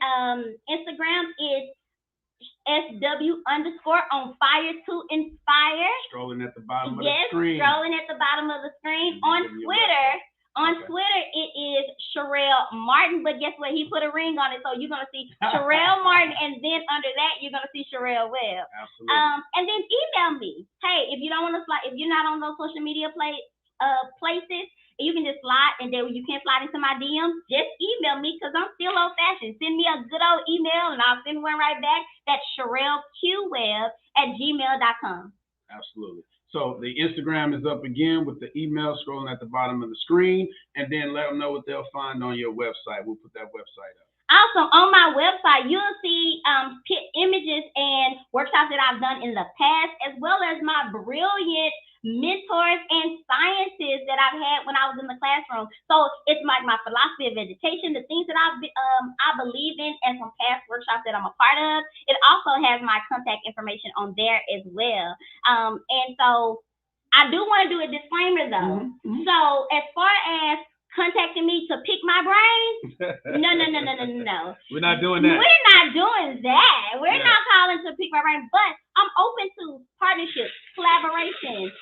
Instagram is SW_ on fire to inspire. Scrolling at the bottom of the screen. Yes, scrolling at the bottom of the screen. On Twitter, it is Sha'Rell Martin, but guess what? He put a ring on it, so you're gonna see Sha'Rell Martin, and then under that, you're gonna see Sha'Rell Webb. Absolutely. And then email me. Hey, if you don't want to slide, if you're not on those social media places, you can just slide, and then when you can't slide into my DMs, just email me because I'm still old-fashioned. Send me a good old email, and I'll send one right back. That's Sha'RellQWebb@gmail.com. Absolutely. So the Instagram is up again with the email scrolling at the bottom of the screen, and then let them know what they'll find on your website. We'll put that website up. Also, on my website, you'll see images and workshops that I've done in the past, as well as my brilliant mentors and scientists that I've had when I was in the classroom. So it's like my philosophy of education, the things that I believe in, and some past workshops that I'm a part of. It also has my contact information on there as well. And so I do want to do a disclaimer though. Mm-hmm. So as far as contacting me to pick my brain, no. We're not doing that. We're not doing that. We're not calling to pick my brain, but I'm open to partnerships, collaboration.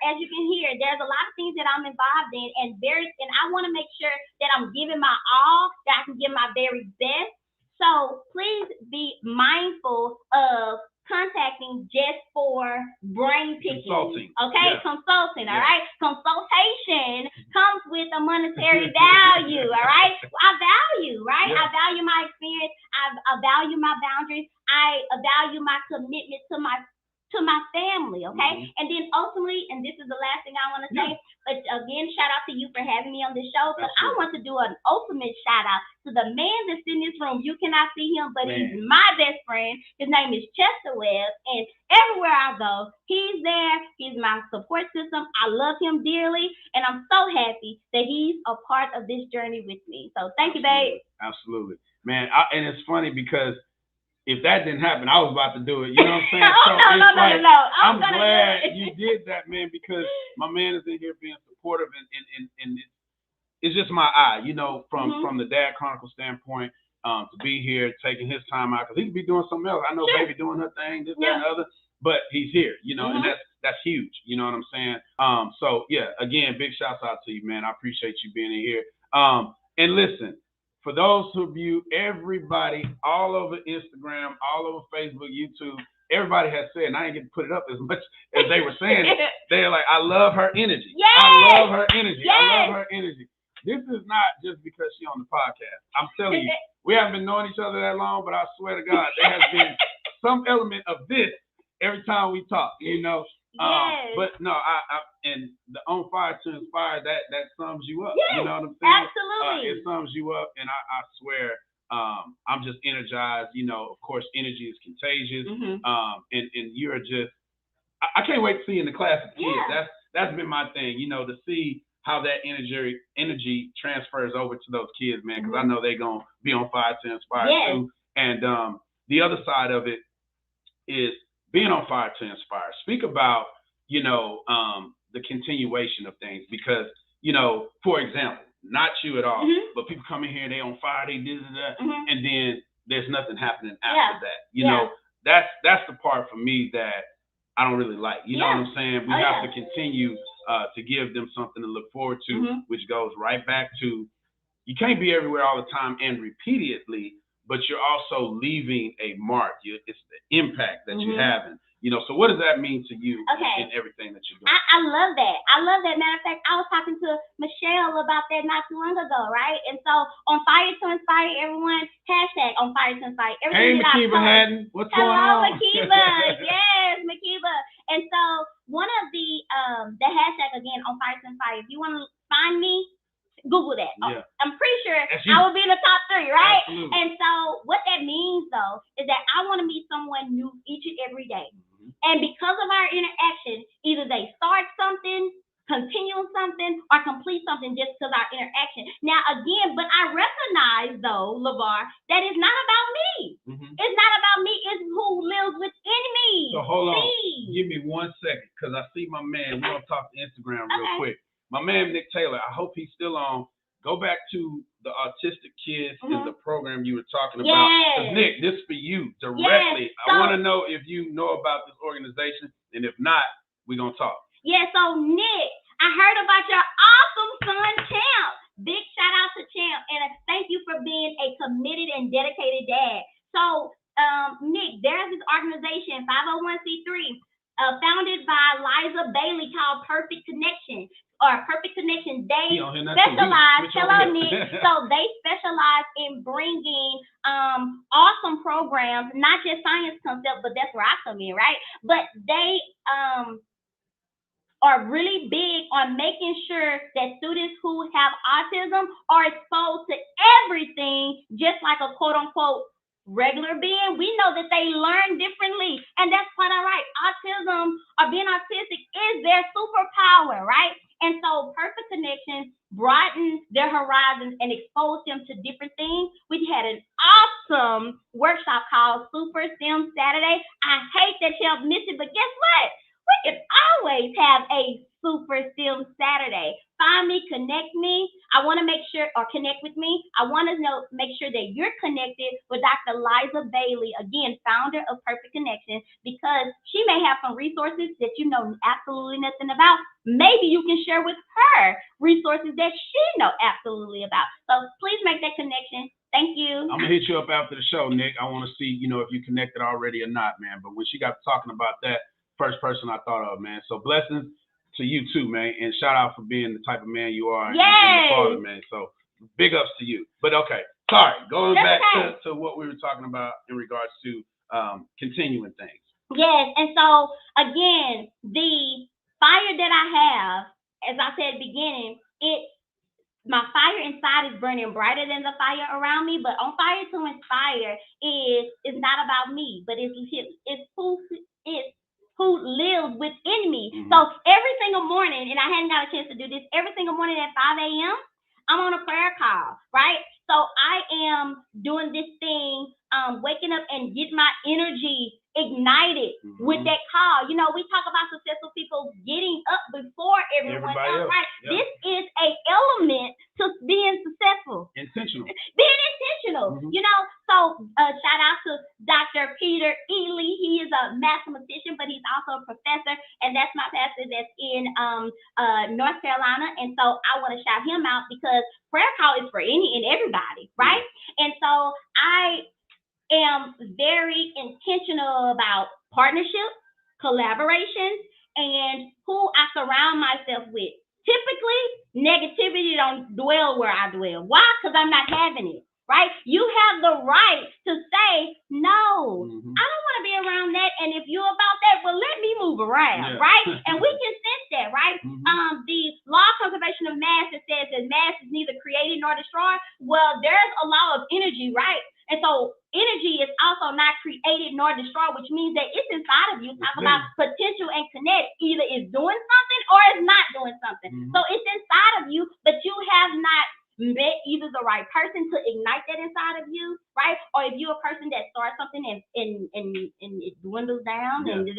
As you can hear, there's a lot of things that I'm involved in, and I want to make sure that I'm giving my all, that I can give my very best. So please be mindful of contacting just for brain picking. Consulting. Okay? Yeah. Consulting, all right? Consultation comes with a monetary value, all right? I value, right? Yeah. I value my experience. I value my boundaries. I value my commitment to to my family, okay? And then ultimately, and this is the last thing I want to say, but again, shout out to you for having me on the show, but I want to do an ultimate shout out to the man that's in this room. You cannot see him, but he's my best friend. His name is Sha'Rell Webb, and everywhere I go, he's there. He's my support system. I love him dearly, and I'm so happy that he's a part of this journey with me. So thank you, babe. Absolutely. Man, and it's funny because if that didn't happen, I was about to do it. You know what I'm saying? No. I'm glad you did that, man, because my man is in here being supportive, and it's just my eye, you know, from the Dad Chronicle standpoint, to be here, taking his time out, because he could be doing something else. I know baby doing her thing, this, that, and the other, but he's here, you know, and that's huge. You know what I'm saying? So yeah, again, big shouts out to you, man. I appreciate you being in here. And listen, for those of you, everybody, all over Instagram, all over Facebook, YouTube, everybody has said, and I ain't get to put it up as much as they were saying it. They're like, I love her energy. I love her energy. I love her energy. This is not just because she's on the podcast. I'm telling you, we haven't been knowing each other that long, but I swear to God, there has been some element of this every time we talk, you know. But no, and the on fire to inspire, that sums you up. You know what I'm saying? Absolutely. It sums you up, and I swear, I'm just energized. You know, of course, energy is contagious. And you're just, I can't wait to see you in the class of kids. That's been my thing. You know, to see how that energy transfers over to those kids, man, because I know they're gonna be on fire to inspire too. And the other side of it is being on fire to inspire. Speak about, you know, the continuation of things, because, you know, for example, not you at all, but people come in here, they on fire, they did that, and then there's nothing happening after that. You know, that's the part for me that I don't really like. You know what I'm saying? We have to continue to give them something to look forward to, which goes right back to, you can't be everywhere all the time and repeatedly, but you're also leaving a mark. It's the impact that you're having. You know, so what does that mean to you in everything that you're doing? I love that. I love that. Matter of fact, I was talking to Michelle about that not too long ago, right? And so on Fire to Inspire Everyone, hashtag on Fire to Inspire Everyone. Hey, Makiba Haddon, what's going on? Hello, Makiba. Yes, Makiba. And so one of the hashtag, again, on Fire to Inspire, if you want to find me, Google that. I'm pretty sure I will be in the top 3, right? Absolutely. And so what that means, though, is that I want to meet someone new each and every day. And because of our interaction, either they start something, continue something, or complete something just because our interaction. Now, again, but I recognize, though, LeVar, that it's not about me. It's not about me. It's who lives within me. So hold on. Give me 1 second, because I see my man. We're going to talk to Instagram real quick. My man, Nick Taylor, I hope he's still on. Go back to the autistic kids in the program you were talking about. Nick, this is for you directly. I want to know if you know about this organization, and if not, we're going to talk. So Nick, I heard about your awesome son, Champ. Big shout out to Champ, and thank you for being a committed and dedicated dad. So, Nick, there's this organization, 501c3, founded by Liza Bailey, called Perfect Connection. Or Perfect Connection. They specialize, hello Nick, so they specialize in bringing awesome programs, not just science concept, but that's where I come in, right? But they are really big on making sure that students who have autism are exposed to everything, just like a quote unquote regular being. We know that they learn differently, and that's quite all right. Autism or being autistic is their superpower, right? And so Perfect Connection broadened their horizons and exposed them to different things. We had an awesome workshop called Super STEM Saturday. I hate that y'all missed it, but guess what? We can always have a Super STEM Saturday. Find me, connect me. I want to make sure, or connect with me. I want to make sure that you're connected with Dr. Liza Bailey, again, founder of Perfect Connection, because she may have some resources that you know absolutely nothing about. Maybe you can share with her resources that she know absolutely about. So please make that connection. Thank you. I'm going to hit you up after the show, Nick. I want to see, you know, if you connected already or not, man. But when she got talking about that, first person I thought of, man. So blessings to you too, man, and shout out for being the type of man you are and the father, man. So big ups to you. But okay, sorry, going back to what we were talking about in regards to continuing things. Yes, and so again, the fire that I have, as I said at the beginning, my fire inside is burning brighter than the fire around me. But on fire to inspire is not about me, but it's who lives within me. Mm-hmm. So every single morning, and I hadn't got a chance to do this, every single morning at 5 a.m., I'm on a prayer call, right? So I am doing this thing, waking up and get my energy ignited with that call. You know, we talk about successful people getting up before everyone else, right? Yep. This is a element to being successful. Intentional. Being intentional. You know, so shout out to Dr. Peter Ely. He is a mathematician, but he's also a professor, and that's my pastor that's in North Carolina. And so I want to shout him out because prayer call is for any and everybody, right? And so I am very intentional about partnerships, collaborations, and who I surround myself with. Typically, negativity don't dwell where I dwell. Why? Because I'm not having it, right? You have the right to say, no, I don't want to be around that. And if you're about that, well, let me move around, right? And we can sense that, right? The law of conservation of mass that says that mass is neither created nor destroyed. Well, there's a law of energy, right? And so energy is also not created nor destroyed, which means that it's inside of you. Talk about potential and kinetic. Either it's doing something or it's not doing something. So it's inside of you, but you have not met either the right person to ignite that inside of you, right? Or if you're a person that starts something and it dwindles down, and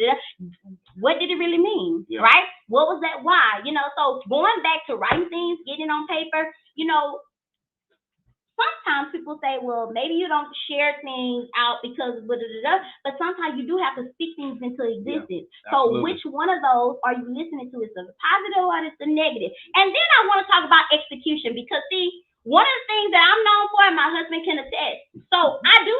what did it really mean, right? What was that why? You know, so going back to writing things, getting on paper, you know, sometimes people say, well, maybe you don't share things out because but sometimes you do have to speak things into existence. So which one of those are you listening to? Is the positive or is the negative? And then I want to talk about execution because, see, one of the things that I'm known for, and my husband can attest, so I do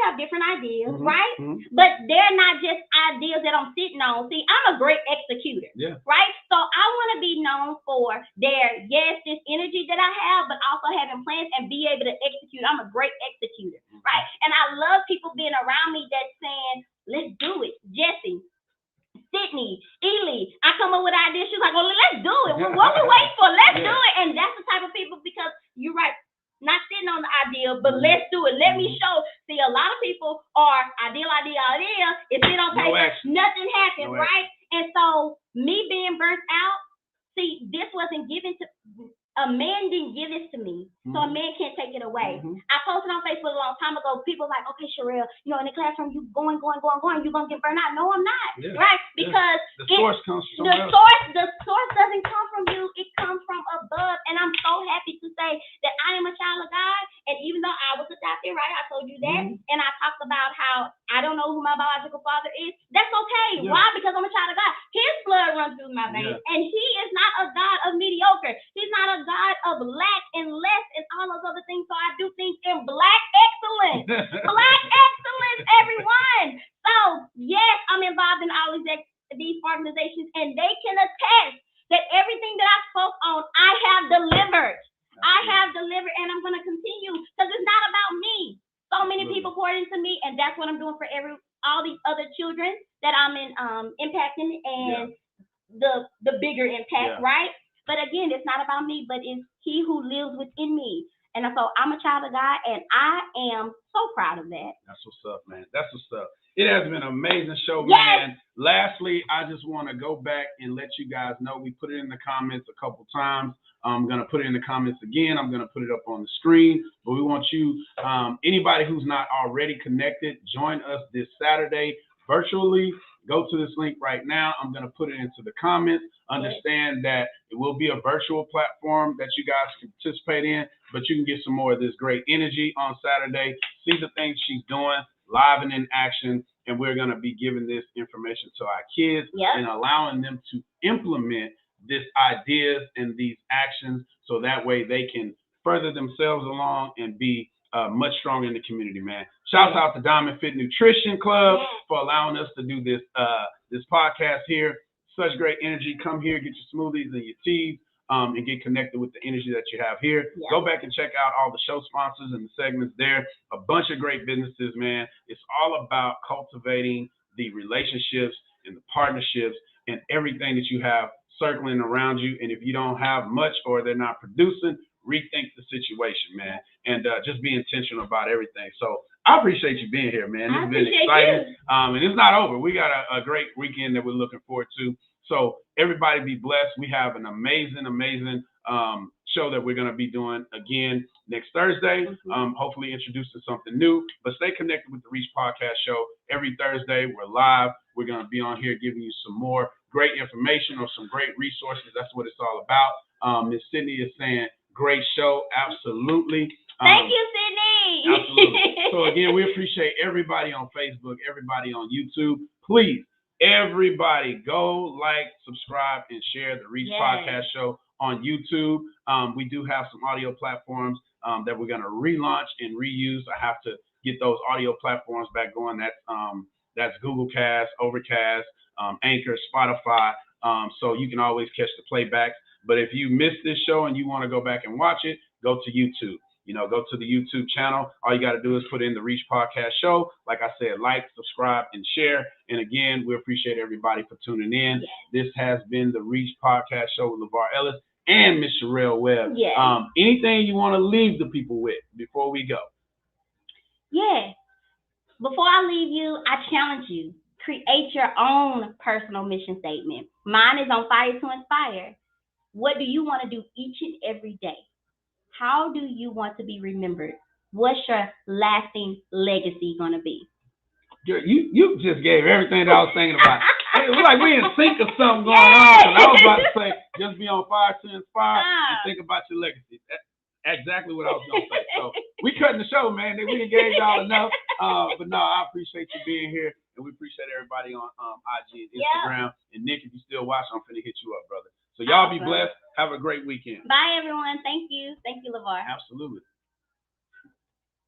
have different ideas, right? But they're not just ideas that I'm sitting on. See, I'm a great executor, right? So I want to be known for this energy that I have, but also having plans and be able to execute. I'm a great executor, right? And I love people being around me that's saying, let's do it. Jesse, Sydney, Ely, I come up with ideas. She's like, well, let's do it. Well, what we waiting for? Let's do it. And that's the type of people, because you're right. Not sitting on the idea, but let's do it. Let me show. See, a lot of people are idea. It's sit on paper, nothing happens, right? And so me being burnt out, see, this wasn't given to a man. Didn't give this to me, so a man can't take it away. I posted on Facebook a long time ago. People were like, okay, Sha'Rell, you know, in the classroom, you going, you're gonna get burned out. No, I'm not, right? Because the source comes from the source doesn't come from you. It comes from above. And I'm so happy to say that I am a child of God. And even though I was adopted, right? I told you that, and I talked about how I don't know who my biological father is. That's okay. Why? Because I'm a child of God. His blood runs through my veins, and He is not a God of mediocre. He's not a God of lack and less and all those other things. So I do things in black excellence. Black excellence, everyone. So yes, I'm involved in all these organizations, and they can attest that everything that I spoke on, I have delivered. I have delivered, and I'm going to continue because it's not about me. So many people poured into me, and that's what I'm doing for all these other children that I'm impacting, and the bigger impact, right? But again, it's not about me, but it's He who lives within me. And so I'm a child of God, and I am so proud of that. That's what's up, man. That's what's up. It has been an amazing show, man. Lastly, I just want to go back and let you guys know we put it in the comments a couple times. I'm going to put it in the comments again. I'm going to put it up on the screen. But we want you, anybody who's not already connected, join us this Saturday virtually. Go to this link right now. I'm going to put it into the comments. Understand that it will be a virtual platform that you guys can participate in, but you can get some more of this great energy on Saturday. See the things she's doing live and in action, and we're going to be giving this information to our kids and allowing them to implement these ideas and these actions so that way they can further themselves along and be much stronger in the community, man. Shouts out to DiamondFit Nutrition Club for allowing us to do this this podcast here. Such great energy. Come here, get your smoothies and your teas. and get connected with the energy that you have here. Yeah. Go back and check out all the show sponsors and the segments there. A bunch of great businesses, man. It's all about cultivating the relationships and the partnerships and everything that you have circling around you. And if you don't have much or they're not producing, rethink the situation, man, and just be intentional about everything. So I appreciate you being here, man. It's been exciting. And it's not over. We got a great weekend that we're looking forward to. So everybody be blessed. We have an amazing show that we're going to be doing again next Thursday. Hopefully introducing something new, but stay connected with the Reach Podcast Show. Every Thursday, we're live. We're going to be on here giving you some more great information or some great resources. That's what it's all about. Ms. Sydney is saying, great show. Absolutely. Thank you, Sydney. Absolutely. So again, we appreciate everybody on Facebook, everybody on YouTube. Please, everybody go like, subscribe, and share the Reach Podcast Show on YouTube. We do have some audio platforms that we're going to relaunch and reuse. I have to get those audio platforms back going. That's Google Cast, Overcast, Anchor, Spotify. So you can always catch the playbacks. But if you missed this show and you want to go back and watch it, go to YouTube. Go to the YouTube channel. All you got to do is put in the Reach Podcast Show. Like I said, like, subscribe, and share. And again, we appreciate everybody for tuning in. This has been the Reach Podcast Show with LeVar Ellis and Miss Sha'Rell Webb. Anything you want to leave the people with before we go? Before I leave you, I challenge you. Create your own personal mission statement. Mine is on Fire to Inspire. What do you want to do each and every day? How do you want to be remembered? What's your lasting legacy going to be? You just gave everything that I was thinking about. It was like we in sync of something going on. I was about to say, just be on fire to inspire and think about your legacy. That's exactly what I was going to say. So we cutting the show, man. We done gave y'all enough. But no, I appreciate you being here. And we appreciate everybody on IG and Instagram. And Nick, if you still watching, I'm finna hit you up, brother. So y'all be blessed. Have a great weekend. Bye, everyone. Thank you. Thank you, LeVar. Absolutely.